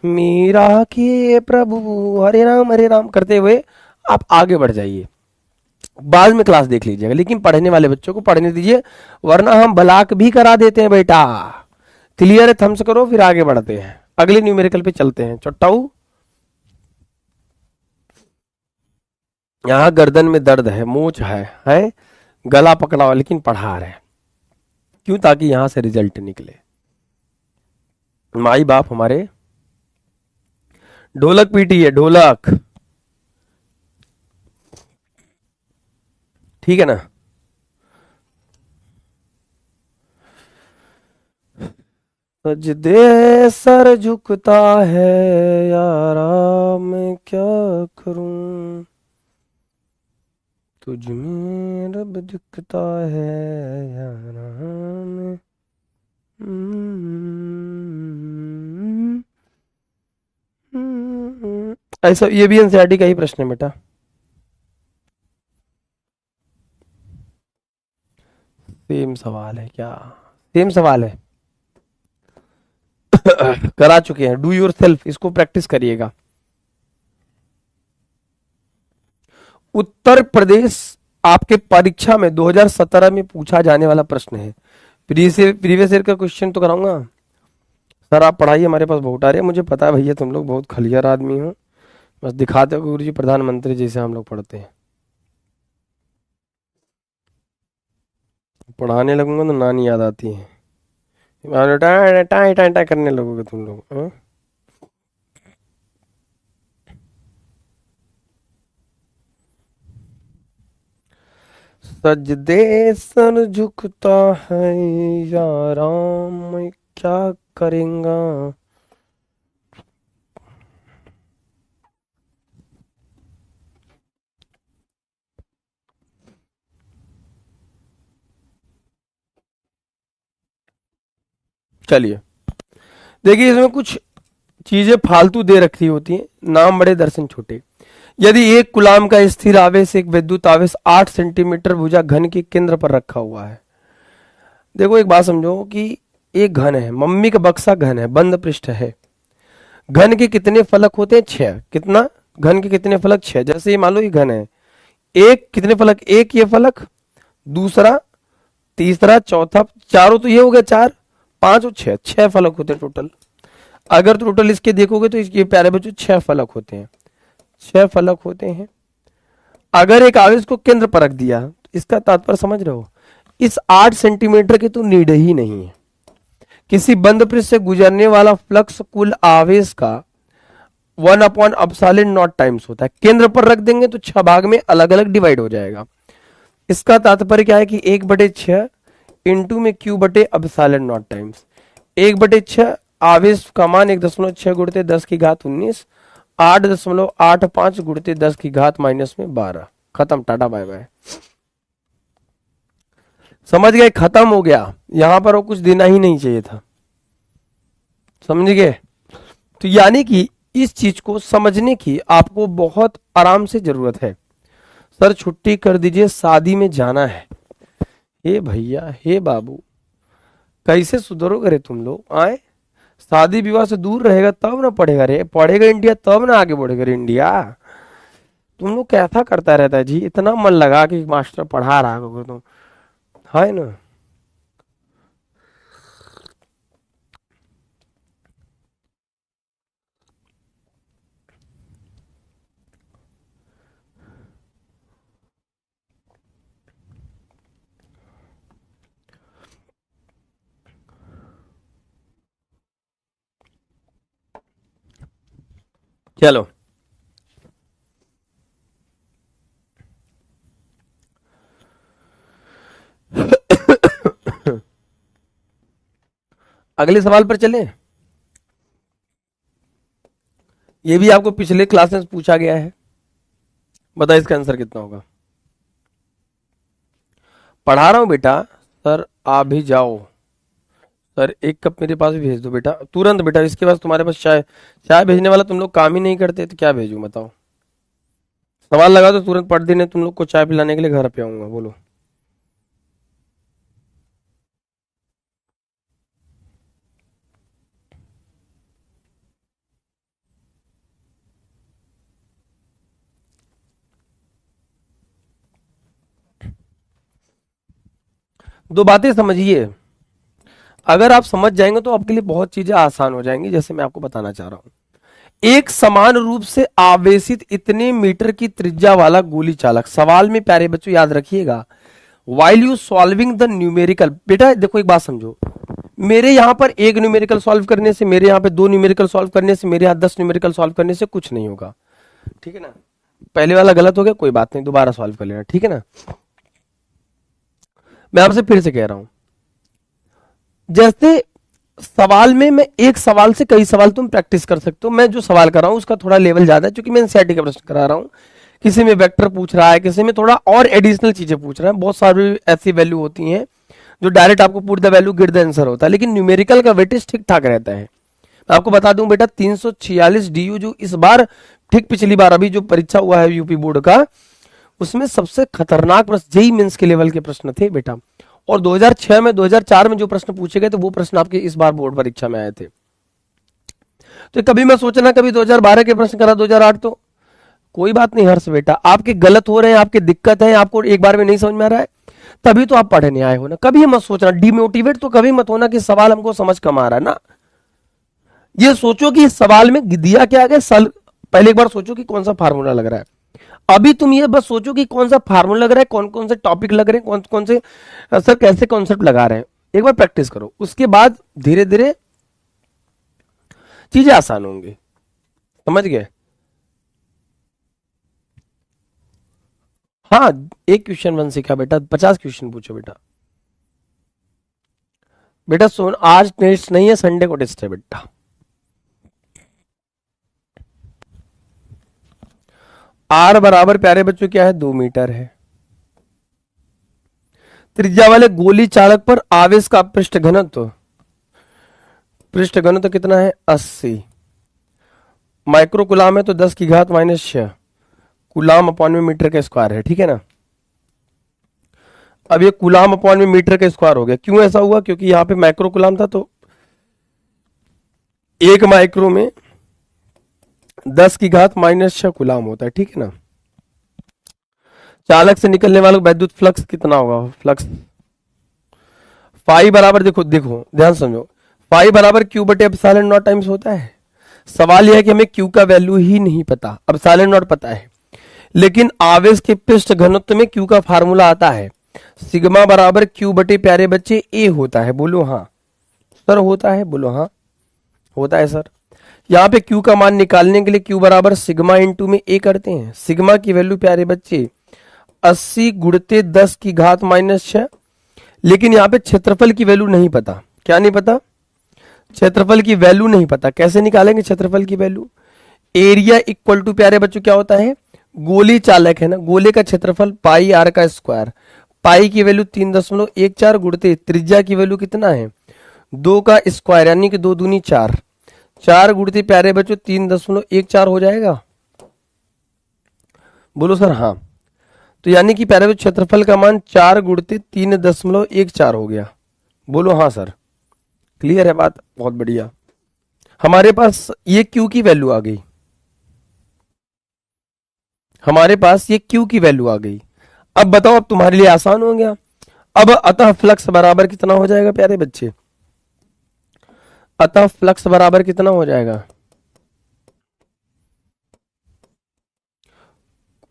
मीरा के प्रभु हरे राम करते हुए आप आगे बढ़ जाइए, बाद में क्लास देख लीजिएगा। लेकिन पढ़ने वाले बच्चों को पढ़ने दीजिए, वरना हम ब्लॉक भी करा देते हैं बेटा। क्लियर है, थम्स करो, फिर आगे बढ़ते हैं, अगले न्यूमेरिकल पे चलते हैं। चट्टाऊ, यहां गर्दन में दर्द है, मोच है, गला पकड़ा हुआ, लेकिन पढ़ा रहे हैं क्यों, ताकि यहां से रिजल्ट निकले। माई बाप हमारे ढोलक पीटी है, ढोलक, ठीक है ना। सजदे सर झुकता है यारा, मैं क्या करूं, तुझ में रब दिखता है यारा मैं। ऐसा, ये भी एनसीईआरटी का ही प्रश्न है बेटा। सेम सवाल है क्या, सेम सवाल है करा चुके हैं, डू योर सेल्फ, इसको प्रैक्टिस करिएगा। उत्तर प्रदेश आपके परीक्षा में 2017 में पूछा जाने वाला प्रश्न है। प्रीवियस ईयर का क्वेश्चन तो कराऊंगा सर, आप पढ़ाइए, हमारे पास बहुत आ रहे हैं, मुझे पता है भैया तुम लोग बहुत खलियार आदमी हो, बस दिखाते हो गुरु जी प्रधानमंत्री जैसे हम लोग पढ़ते हैं। पढ़ाने लगूंगा तो नानी याद आती है, टाई टाई टाई करने लगोगे तुम लोग, हाँ? सजदे सर झुकता है यारा, मैं क्या करेंगा। चलिए देखिए, इसमें कुछ चीजें फालतू दे रखी होती हैं, नाम बड़े दर्शन छोटे। यदि एक कुलाम का स्थिर आवेश एक विद्युत आवेश 8 सेंटीमीटर भुजा घन के केंद्र पर रखा हुआ है। देखो एक बात समझो कि एक घन है, मम्मी का बक्सा घन है, बंद पृष्ठ है, घन के कितने फलक होते हैं, 6। कितना, घन के कितने फलक, 6। जैसे ये मान लो ये घन है, एक कितने फलक, एक ये फलक, दूसरा, तीसरा, चौथा, चारों तो ये हो गया 4, 5 और 6, 6 फलक होते हैं टोटल। अगर टोटल इसके देखोगे तो इसके प्यारे बच्चों 6 फलक होते हैं, 6 फलक होते हैं। अगर एक आवेश को केंद्र पर रख दिया, तो इसका तात्पर्य समझ रहे हो, इस 8 सेंटीमीटर की तो नीड ही नहीं है। किसी बंद पृष्ठ से गुजरने वाला फ्लक्स कुल आवेश का 1/ε0 टाइम्स होता है। केंद्र पर रख देंगे तो 6 भाग में अलग अलग डिवाइड हो जाएगा। इसका तात्पर्य क्या है कि 1/6 इंटू में Q/ε0 टाइम्स 1/6 आवेश का मान 1.6 गुणते 10 की घात 19, 8.85 गुणते 10 की घात -12। खत्म, टाटा बाय बाय। समझ गए, खत्म हो गया। यहां पर वो कुछ देना ही नहीं चाहिए था, समझ गए। तो यानी कि इस चीज को समझने की आपको बहुत आराम से जरूरत है। सर छुट्टी कर दीजिए, शादी में जाना है। हे भैया, हे बाबू, कैसे सुधरोगे रे तुम लोग? आए, शादी विवाह से दूर रहेगा तब ना पढ़ेगा रे, पढ़ेगा इंडिया तब ना आगे बढ़ेगा रे इंडिया। तुम लोग कैसा करता रहता है जी, इतना मन लगा कि मास्टर पढ़ा रहा होगा तुम, है ना। चलो अगले सवाल पर चलें। ये भी आपको पिछले क्लास में पूछा गया है, बताइए इसका आंसर कितना होगा। पढ़ा रहा हूं बेटा। सर आप भी जाओ, सर एक कप मेरे पास भी भेज दो बेटा, तुरंत बेटा। इसके बाद तुम्हारे पास चाय, चाय भेजने वाला तुम लोग काम ही नहीं करते तो क्या भेजूं बताओ। सवाल लगा तो तुरंत पढ़ देने, तुम लोग को चाय पिलाने के लिए घर पे आऊंगा, बोलो। दो बातें समझिए, अगर आप समझ जाएंगे तो आपके लिए बहुत चीजें आसान हो जाएंगी। जैसे मैं आपको बताना चाह रहा हूं, एक समान रूप से आवेशित इतने मीटर की त्रिज्या वाला गोली चालक, सवाल में प्यारे बच्चों याद रखिएगा, while you solving the numerical. बेटा देखो एक बात समझो, मेरे यहां पर एक न्यूमेरिकल सॉल्व करने से, मेरे यहां पे दो न्यूमेरिकल सॉल्व करने से, मेरे यहां 10 न्यूमेरिकल सॉल्व करने से कुछ नहीं होगा, ठीक है ना। पहले वाला गलत हो गया, कोई बात नहीं, दोबारा सॉल्व कर लेना, ठीक है ना। मैं आपसे फिर से कह रहा हूं, जैसे सवाल में मैं एक सवाल से कई सवाल तुम प्रैक्टिस कर सकते हो। मैं जो सवाल कर रहा हूं उसका थोड़ा लेवल ज्यादा है, क्योंकि मैं एनसीईआरटी का प्रश्न करा रहा हूं। किसी में वेक्टर पूछ रहा है, किसी में थोड़ा और एडिशनल चीजें पूछ रहा है। बहुत सारी ऐसी वैल्यू होती हैं जो डायरेक्ट आपको put the value give the answer होता है, लेकिन न्यूमेरिकल का वेटेज ठीक ठाक रहता है। मैं आपको बता दूं बेटा, 346 DU जो इस बार, ठीक पिछली बार अभी जो परीक्षा हुआ है यूपी बोर्ड का, उसमें सबसे खतरनाक प्रश्न जेईई मेंस के लेवल के प्रश्न थे बेटा। और 2006 में 2004 में जो प्रश्न पूछे गए थे वो प्रश्न आपके इस बार बोर्ड परीक्षा में आए थे। तो कभी मैं सोचना कभी 2012 के प्रश्न करा 2008, तो कोई बात नहीं हर्ष बेटा, आपके गलत हो रहे हैं, आपके दिक्कत है, आपको एक बार में नहीं समझ में आ रहा है, तभी तो आप पढ़ने आए हो ना। कभी मत सोचना डिमोटिवेट, तो कभी मत होना कि सवाल हमको समझ कम आ रहा है ना। ये सोचो कि इस सवाल में दिया क्या गया, पहले एक बार सोचो कि कौन सा फार्मूला लग रहा है। अभी तुम ये बस सोचो कि कौन सा फार्मूला लग रहा है, कौन कौन से टॉपिक लग रहे हैं, कौन कौन से सर कैसे कॉन्सेप्ट लगा रहे हैं। एक बार प्रैक्टिस करो, उसके बाद धीरे धीरे चीजें आसान होंगी, समझ गए। हाँ, एक क्वेश्चन वन सीखा बेटा, 50 क्वेश्चन पूछो बेटा। बेटा सुन, आज टेस्ट नहीं है, संडे को टेस्ट है बेटा। आर बराबर प्यारे बच्चों क्या है, 2 मीटर है। त्रिज्या वाले गोली चालक पर आवेश का पृष्ठ घनत्व, पृष्ठ घनत्व कितना है, 80 माइक्रो कुलाम है, तो 10 की घात -6 कुलाम अपॉन में मीटर का स्क्वायर है, ठीक है ना। अब ये कुलाम अपॉन में मीटर का स्क्वायर हो गया, क्यों ऐसा हुआ, क्योंकि यहां पे माइक्रो कुलाम था, तो 1 माइक्रो में 10 की घात -6 कुलाम होता है, ठीक है ना। चालक से निकलने वाला वैद्युत फ्लक्स कितना होगा, फ्लक्स फाई बराबर, देखो देखो ध्यान समझो, फाई बराबर क्यू बटे एप्सिलॉन नॉट टाइम्स होता है। सवाल यह है कि हमें क्यू का वैल्यू ही नहीं पता, एप्सिलॉन नॉट पता है, लेकिन आवेश के पृष्ठ घनत्व में क्यू का फार्मूला आता है, सिग्मा बराबर क्यू बटे प्यारे बच्चे ए होता है। बोलो हाँ सर, होता है, बोलो हाँ होता है सर। यहाँ पे क्यू का मान निकालने के लिए क्यू बराबर सिग्मा इंटू में ए करते हैं। सिग्मा की वैल्यू प्यारे बच्चे 80 गुणते 10 की घात -6, लेकिन यहाँ पे क्षेत्रफल की वैल्यू नहीं पता। क्या नहीं पता, क्षेत्रफल की वैल्यू नहीं पता, कैसे निकालेंगे क्षेत्रफल की वैल्यू? एरिया इक्वल टू, प्यारे बच्चों क्या होता है, गोली चालक है ना, गोले का क्षेत्रफल पाई आर का स्क्वायर, पाई की वैल्यू 3.14 गुणते त्रिज्या की वैल्यू कितना है, 2 का स्क्वायर यानी कि 2 दूनी 4, 4 गुणते प्यारे बच्चों 3.14 हो जाएगा। बोलो सर हाँ। तो यानी कि प्यारे बच्चों क्षेत्रफल का मान 4 गुणते 3.14 हो गया। बोलो हाँ सर, क्लियर है बात, बहुत बढ़िया। हमारे पास ये क्यू की वैल्यू आ गई, हमारे पास ये क्यू की वैल्यू आ गई। अब बताओ, अब तुम्हारे लिए आसान हो गया। अब अतः फ्लक्स बराबर कितना हो जाएगा प्यारे बच्चे, अतः फ्लक्स बराबर कितना हो जाएगा?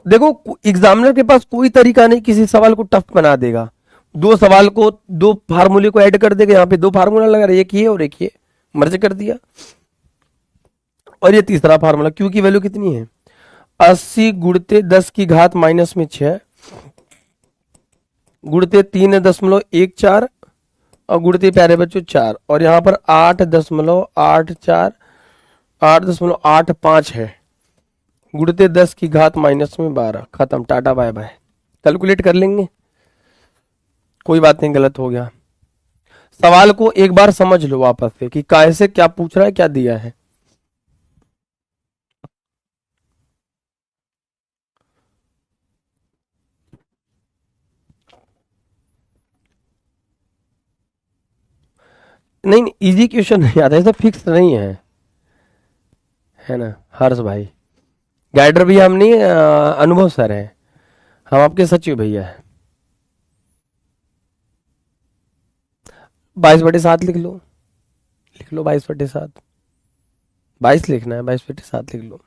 देखो एग्जामिनर के पास कोई तरीका नहीं, किसी सवाल को टफ बना देगा, दो सवाल को, दो फार्मूले को ऐड कर देगा, यहाँ पे दो फार्मूला लगा रहा है, एक ये और एक ये मर्ज कर दिया, और ये तीसरा फार्मूला, क्यू की वैल्यू कितनी है, 80 गुणते 10 की घात माइनस में 6 गुणते 3.14 और गुणते प्यारे बच्चों 4, और यहाँ पर 8.84 8.85 है, गुणते 10 की घात माइनस में 12, खत्म, टाटा बाय बाय। कैलकुलेट कर लेंगे, कोई बात नहीं, गलत हो गया। सवाल को एक बार समझ लो वापस से कि कैसे क्या पूछ रहा है, क्या दिया है। नहीं नहीं, इजी क्वेश्चन नहीं आता, ऐसा फिक्स नहीं है ना हर्ष भाई। गाइडर भी हम नहीं, अनुभव सर है, हम आपके सचिव भैया है। 22/7 लिख लो, लिख लो 22/7, 22 लिखना है, 22/7 लिख लो।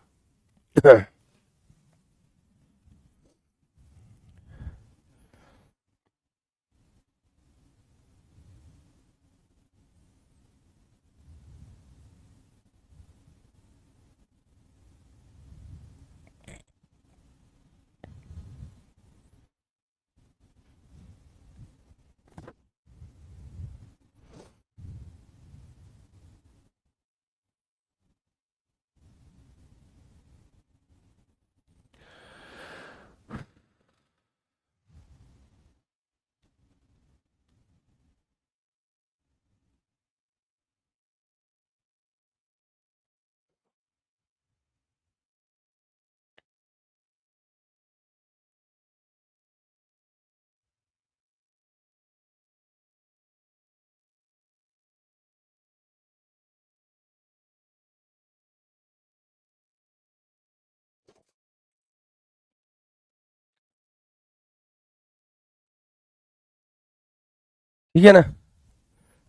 ठीक है ना,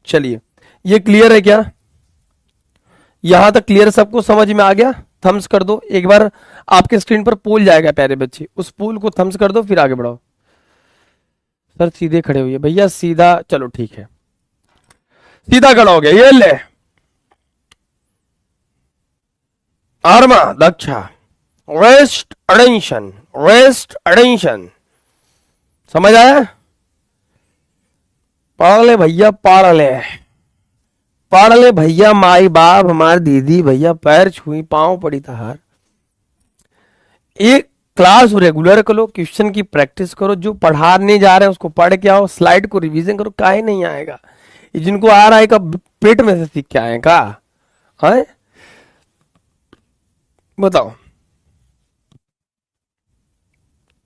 चलिए, ये क्लियर है क्या, यहां तक क्लियर, सबको समझ में आ गया? थम्स कर दो एक बार, आपके स्क्रीन पर पोल जाएगा प्यारे बच्चे, उस पोल को थम्स कर दो, फिर आगे बढ़ाओ। सर सीधे खड़े हुए भैया, सीधा, चलो ठीक है, सीधा खड़ा हो गया, ये ले Arma Daksha, rest attention, rest attention, समझ आया? पढ़ ले भैया, पढ़ ले, पढ़ ले भैया, माई बाप हमारी दीदी भैया पैर छुई, पांव पड़ी था हार। एक क्लास रेगुलर करो, क्वेश्चन की प्रैक्टिस करो, जो पढ़ाने जा रहे हैं उसको पढ़ के आओ, स्लाइड को रिवीजन करो, काहे नहीं आएगा, ये जिनको आ रहा है का पेट में से सीख के आए का है? बताओ,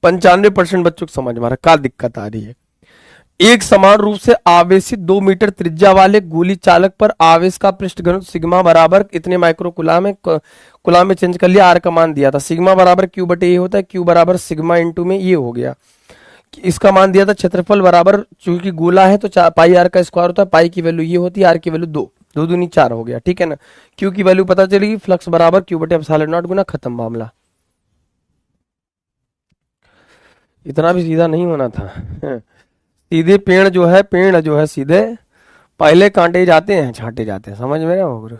95% बच्चों को समझ में आ रहा है, क्या दिक्कत आ रही है? एक समान रूप से आवेशित 2 मीटर त्रिज्या वाले गोली चालक पर आवेश का पृष्ठ घनत्व सिग्मा बराबर इतने माइक्रो कुलाम में, कुलाम में चेंज कर लिया, आर का मान दिया था, सिग्मा बराबर क्यू बटे ए होता है, क्यू बराबर सिग्मा इंटू में ये हो गया, इसका मान दिया था, क्षेत्रफल बराबर चूंकि गोला है तो पाई आर का स्क्वायर होता है, पाई की वैल्यू ये होती है, आर की वैल्यू 2, 2 दूनी 4 हो गया, ठीक है ना। क्यू की वैल्यू पता चलेगी, फ्लक्स बराबर क्यू बटे एप्सिलॉन नॉट गुना, खत्म मामला। इतना भी सीधा नहीं होना था। सीधे पेड़ जो है, पेड़ जो है सीधे पहले कांटे जाते हैं, छांटे जाते हैं, समझ में रहे हो गुरु?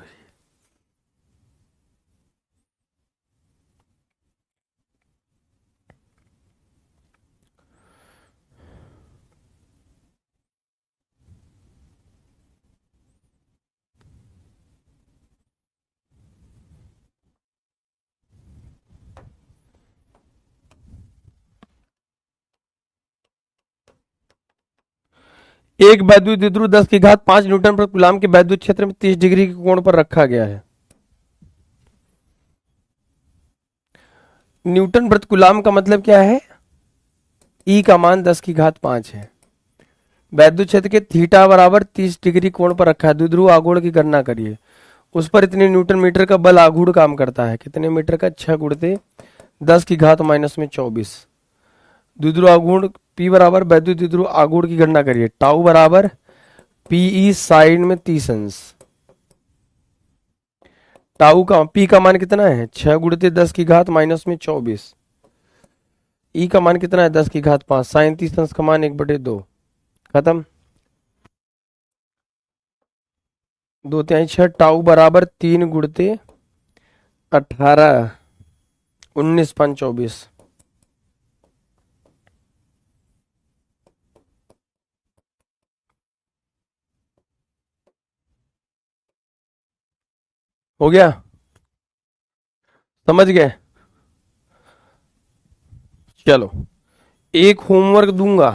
एक वैद्युत द्विध्रुव 10 की घात 5 न्यूटन प्रति कूलाम के वैद्युत क्षेत्र में 30 डिग्री के कोण पर रखा गया है। न्यूटन प्रति कूलाम का मतलब क्या है? ई का मान 10 की घात 5 है। वैद्युत क्षेत्र के थीटा बराबर 30 डिग्री कोण पर रखा है। द्विध्रुव आघूर्ण की गणना करिए। उस पर इतने न्यूटन मीटर का बल आघूर्ण काम करता है। कितने मीटर का? 6 गुणित 10 की घात माइनस में 24। द्विध्रुव आघूर्ण P बराबर वैद्युत द्विध्रुव आघूर्ण की गणना करिए। टाउ बराबर PE साइन में 30 अंश। टाउ का P का मान कितना है? 6 गुणित 10 की घात माइनस में 24। E का मान कितना है? 10 की घात 5। साइन 30 अंश का मान 1/2। खत्म। 2/6 टाउ बराबर 3 गुणित 18 19 5 24। हो गया? समझ गए? चलो एक होमवर्क दूंगा।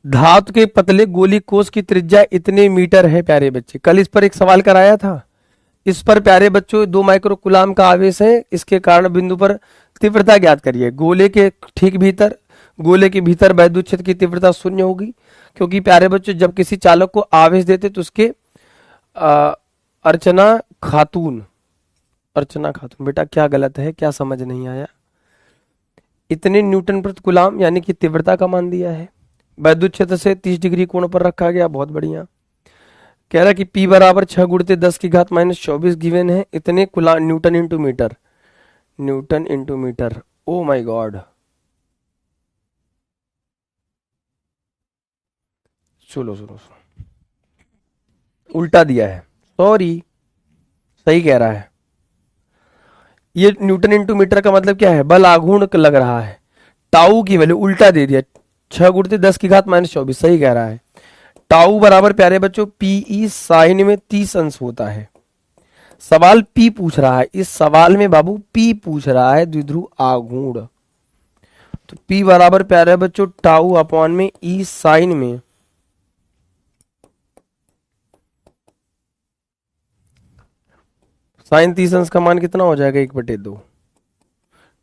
धातु के पतले गोली कोष की त्रिज्या इतने मीटर है प्यारे बच्चे। कल इस पर एक सवाल कराया था। इस पर प्यारे बच्चों 2 माइक्रो कूलाम का आवेश है। इसके कारण बिंदु पर तीव्रता ज्ञात करिए। गोले के ठीक भीतर, गोले के भीतर वैद्युत क्षेत्र की तीव्रता 0 होगी, क्योंकि प्यारे बच्चों जब किसी चालक को आवेश देते तो उसके अर्चना खातून बेटा क्या गलत है? क्या समझ नहीं आया? इतने न्यूटन प्रति कूलाम यानी कि तीव्रता का मान दिया है। वैद्युत क्षेत्र से 30 डिग्री कोण पर रखा गया। बहुत बढ़िया। कह रहा कि P बराबर 6 गुणित 10 की घात माइनस 24 गिवन है। इतने coulomb newton into metre. Oh my god. सुनो उल्टा दिया है। सॉरी, सही कह रहा है। ये न्यूटन इंटू मीटर का मतलब क्या है? बल आघूर्ण लग रहा है। टाउ की वैल्यू उल्टा दे दिया। 6 गुणित 10 की घात माइनस 24। सही कह रहा है। टाउ बराबर प्यारे बच्चों PE साइन में 30 अंश होता है। सवाल P पूछ रहा है। इस सवाल में बाबू P पूछ रहा है, द्विध्रुव आघूर्ण। तो P बराबर प्यारे बच्चों टाउ अपॉन में E साइन में साइन 30 अंश का मान कितना हो जाएगा? 1/2।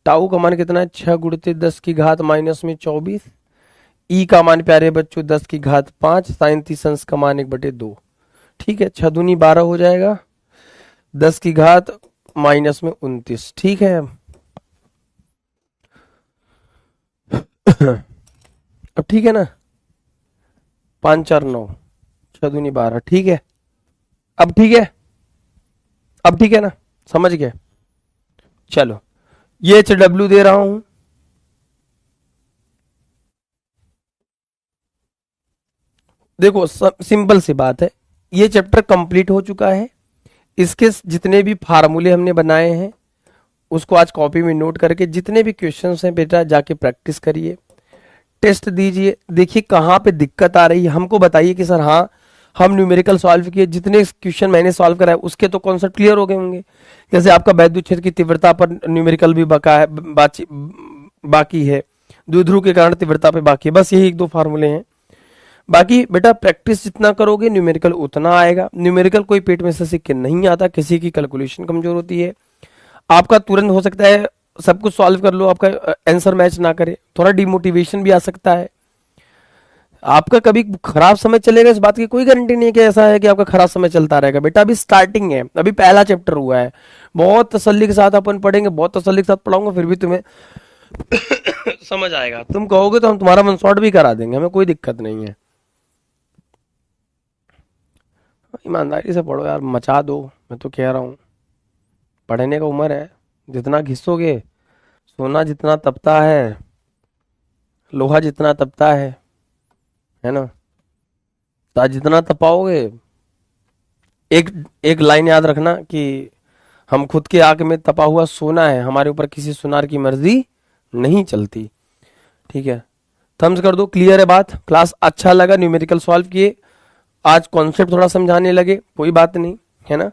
टाउ का मान कितना है? 6 गुणित 10 की घात माइनस में 24। ई का मान प्यारे बच्चों 10 की घात 5। साइन 30 अंश का मान 1/2। ठीक है, 6 दूनी 12 हो जाएगा। 10 की घात माइनस में 29। ठीक है। अब ठीक है ना? 5 4 9, 6 दूनी 12। ठीक है, अब ठीक है, अब ठीक है ना? समझ गए? चलो ये HW दे रहा हूं। देखो सिंपल सी बात है, ये चैप्टर कंप्लीट हो चुका है। इसके जितने भी फार्मूले हमने बनाए हैं उसको आज कॉपी में नोट करके जितने भी क्वेश्चंस हैं बेटा जाके प्रैक्टिस करिए, टेस्ट दीजिए। देखिए कहाँ पे दिक्कत आ रही है, हमको बताइए कि सर हाँ हम न्यूमेरिकल सॉल्व किए, जितने क्वेश्चन मैंने सॉल्व कराए उसके तो कॉन्सेप्ट क्लियर हो गए होंगे। जैसे आपका वैद्युत क्षेत्र की तीव्रता पर न्यूमेरिकल भी बाकी है, द्विध्रुव के कारण तीव्रता पे बाकी है। बस यही 1 2 फार्मूले हैं। बाकी बेटा प्रैक्टिस जितना करोगे न्यूमेरिकल उतना आएगा। न्यूमेरिकल कोई पेट में से सीख के नहीं आता, किसी की कैलकुलेशन कमजोर होती है। आपका तुरंत हो सकता है सब कुछ सॉल्व कर लो, आपका आंसर मैच ना करे, थोड़ा डिमोटिवेशन भी आ सकता है। आपका कभी खराब समय चलेगा इस बात की कोई गारंटी नहीं है कि ऐसा है कि आपका खराब समय चलता रहेगा। बेटा अभी स्टार्टिंग है, अभी पहला चैप्टर हुआ है। बहुत तसल्ली के साथ अपन पढ़ेंगे, बहुत तसल्ली के साथ पढ़ाऊंगा, फिर भी तुम्हें समझ आएगा। तुम कहोगे तो हम तुम्हारा मन शॉर्ट भी करा देंगे, हमें कोई दिक्कत नहीं है। ईमानदारी से पढ़ो यार, मचा दो। मैं तो कह रहा हूँ पढ़ने का उम्र है, जितना घिसोगे, सोना जितना तपता है, लोहा जितना तपता है ना, तो जितना तपाओगे। एक एक लाइन याद रखना कि हम खुद के आग में तपा हुआ सोना है, हमारे ऊपर किसी सुनार की मर्जी नहीं चलती। ठीक है, थम्स कर दो। क्लियर है बात? क्लास अच्छा लगा? न्यूमेरिकल सॉल्व किए, आज कॉन्सेप्ट थोड़ा समझाने लगे, कोई बात नहीं है ना?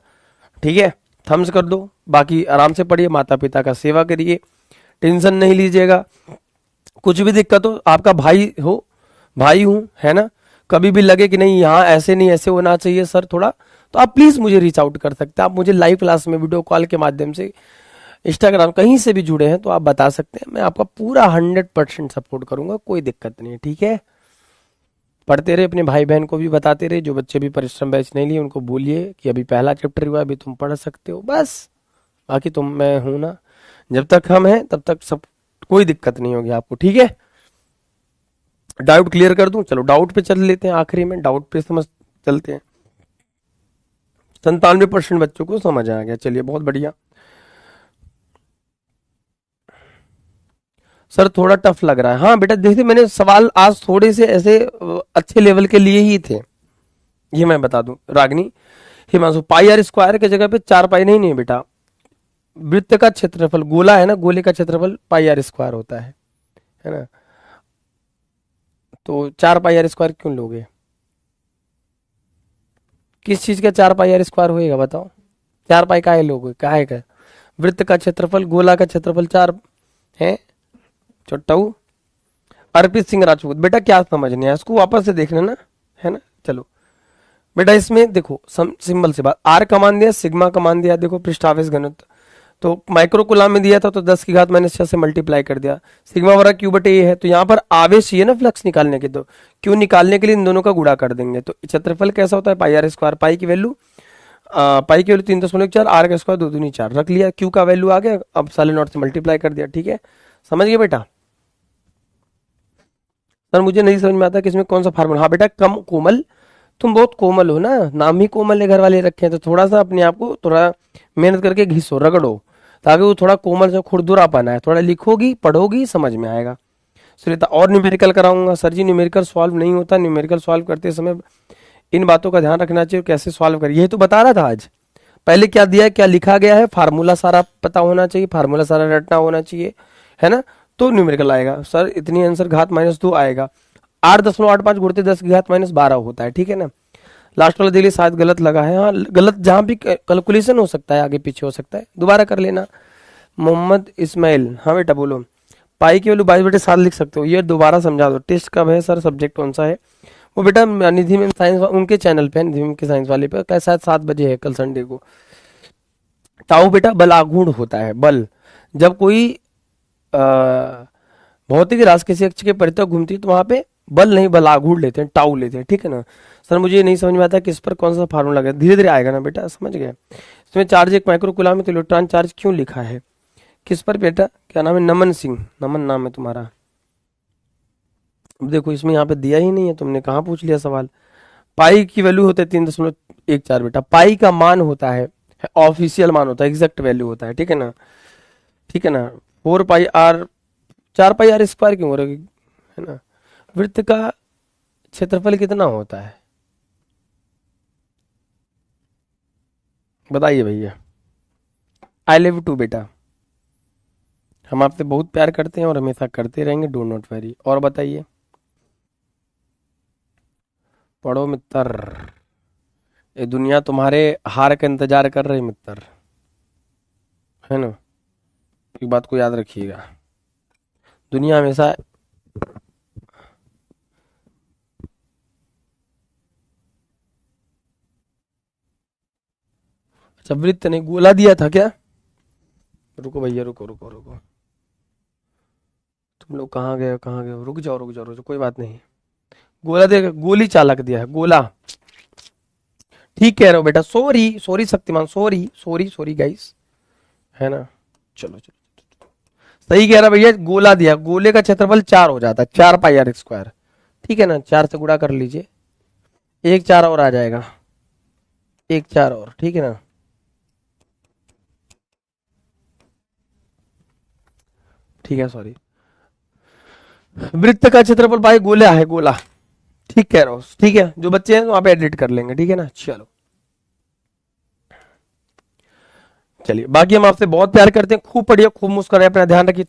ठीक है, थम्स कर दो। बाकी आराम से पढ़िए, माता पिता का सेवा करिए, टेंशन नहीं लीजिएगा। कुछ भी दिक्कत हो, आपका भाई हो, भाई हूं, है ना। कभी भी लगे कि नहीं यहाँ ऐसे नहीं ऐसे होना चाहिए सर थोड़ा, तो आप प्लीज मुझे रीच आउट कर सकते हैं। आप मुझे लाइव क्लास में वीडियो कॉल के माध्यम से, इंस्टाग्राम कहीं से भी जुड़े हैं तो आप बता सकते हैं, मैं आपका पूरा 100% सपोर्ट करूंगा, कोई दिक्कत नहीं है, ठीक है। पढ़ते रहे, अपने भाई बहन को भी बताते रहे, जो बच्चे भी परिश्रम बैच नहीं लिए उनको बोलिए कि अभी पहला चैप्टर हुआ, अभी तुम पढ़ सकते हो बस। बाकी तुम, मैं हूं ना, जब तक हम हैं तब तक सब, कोई दिक्कत नहीं होगी आपको, ठीक है। डाउट क्लियर कर दूं, चलो डाउट पे चल लेते हैं, आखिरी में डाउट पे समझ चलते हैं। 97% बच्चों को समझ आ गया, चलिए बहुत बढ़िया। सर थोड़ा टफ लग रहा है, हाँ बेटा देखिए मैंने सवाल आज थोड़े से ऐसे अच्छे लेवल के लिए ही थे, ये मैं बता दूं। रागनी हिमांशु, पाई आर स्क्वायर के जगह पे 4 पाई नहीं, नहीं बेटा, वृत्त का क्षेत्रफल, गोला है ना, गोले का क्षेत्रफल पाई आर स्क्वायर होता है ना। तो 4 पाई आर स्क्वायर क्यों लोगे? किस चीज का 4 पाई आर स्क्वायर होएगा बताओ? 4 पाई का लोगे, काहे का? वृत्त का क्षेत्रफल, गोला का क्षेत्रफल 4 है। छोटाऊ अर्पित सिंह राजपूत, बेटा क्या समझने है इसको वापस से देख लेना, है ना। चलो बेटा इसमें देखो सिंबल से बात, आर का मान दिया, सिग्मा का मान दिया, देखो पृष्ठावेश घनत्व तो माइक्रो कूलाम में दिया था तो 10 की घात -6 से मल्टीप्लाई कर दिया, सिग्मा वर्ग क्यू बटे ए है, तो यहाँ पर आवेश चाहिए ना फ्लक्स निकालने के, तो क्यू निकालने के लिए इन दोनों का गुणा कर देंगे, तो क्षेत्रफल कैसा होता है पाई आर स्क्वायर, पाई की वैल्यू 3.4, आर का स्क्वायर 2 दूनी 4 रख लिया, क्यू का वैल्यू आ गया, अब साले नॉट से मल्टीप्लाई कर दिया, ठीक है। समझ गए बेटा? सर मुझे नहीं समझ में आता कि इसमें कौन सा फार्मूला, हाँ बेटा कम कोमल, तुम बहुत कोमल हो ना, नाम ही कोमल है घर वाले रखे हैं, तो थोड़ा सा अपने आप को थोड़ा मेहनत करके घिसो रगड़ो, ताकि वो थोड़ा कोमल से खुरदुरापन आए, थोड़ा लिखोगी पढ़ोगी समझ में आएगा। सुनीता और न्यूमेरिकल कराऊंगा, सर जी न्यूमेरिकल सॉल्व नहीं होता, न्यूमेरिकल सॉल्व करते समय इन बातों का ध्यान रखना चाहिए, कैसे सॉल्व करिए, यही तो बता रहा था आज। पहले क्या दिया है, क्या लिखा गया है, फार्मूला सारा पता होना चाहिए, फार्मूला सारा रटना होना चाहिए, है ना, तो न्यूमेरिकल आएगा। सर इतनी आंसर घात -2 आएगा, 8.85 गुणित 10 की घात -12 होता है, ठीक है ना। लास्ट वाला देखिए शायद गलत लगा है, हाँ गलत जहां भी कैलकुलेशन हो सकता है, आगे पीछे हो सकता है, दोबारा कर लेना। मोहम्मद इस्माइल, हाँ बेटा बोलो, पाई की वैल्यू 22/7 लिख सकते हो, ये दोबारा समझा दो। टेस्ट कब है सर, सब्जेक्ट कौन सा है? वो बेटा निधि मैम साइंस उनके चैनल पे, निधि मैम के साइंस वाले पे, क्या शायद 7 बजे है कल संडे को। ताऊ बेटा बलागुण होता है, बल, जब कोई भौतिक राशि किसी अक्ष के परितः घूमती है तो वहां पे बल नहीं बलागुण लेते हैं, टाउ लेते हैं, ठीक है ना। सर मुझे नहीं समझ में आता कि इस पर कौन सा फार्मूला लगा, धीरे धीरे आएगा ना बेटा, समझ गए। इसमें चार्ज 1 माइक्रो कूलम में, तो इलेक्ट्रॉन चार्ज क्यों लिखा है, किस पर बेटा? क्या नाम है? नमन सिंह, नमन नाम है तुम्हारा। अब देखो इसमें यहाँ पे दिया ही नहीं है, तुमने कहाँ पूछ लिया सवाल। पाई की वैल्यू होता है 3.14 बेटा, पाई का मान होता है ऑफिशियल मान होता है, एग्जैक्ट वैल्यू होता है, ठीक है ना, ठीक है ना। 4 पाई आर, 4 पाई आर स्क्वायर क्यों हो रहा है ना। वृत्त का क्षेत्रफल कितना होता है बताइए भैया? आई लव टू बेटा, हम आपसे बहुत प्यार करते हैं और हमेशा करते रहेंगे, डो नॉट वरी। और बताइए, पढ़ो मित्र, ये दुनिया तुम्हारे हार का इंतजार कर रही मित्र, है ना, एक बात को याद रखिएगा, दुनिया हमेशा। अच्छा वृत्त ने गोला दिया था क्या? रुको भैया, रुको रुको रुको, तुम लोग कहाँ गए कहाँ गए, रुक जाओ रुक जाओ रुक जाओ, कोई बात नहीं। गोला दे, गोली चालक दिया है, गोला, ठीक कह रहे हो बेटा, sorry sorry Shaktimaan, sorry sorry sorry guys, है ना। चलो चलो सही कह रहा भैया, गोला दिया, गोले का क्षेत्रफल 4 हो जाता है, 4 पाई आर स्क्वायर, ठीक है ना, 4 से गुणा कर लीजिए, 1 4 और आ जाएगा, 1 4 और, ठीक है ना। ठीक है सॉरी, वृत्त का क्षेत्रफल भाई गोला है, गोला, ठीक कह रहा हूँ, ठीक है, जो बच्चे हैं वहां पे एडिट कर लेंगे, ठीक है ना। चलो चलिए, बाकी हम आपसे बहुत प्यार करते हैं, खूब पढ़िए खूब मुस्कुराए, अपना ध्यान रखिए।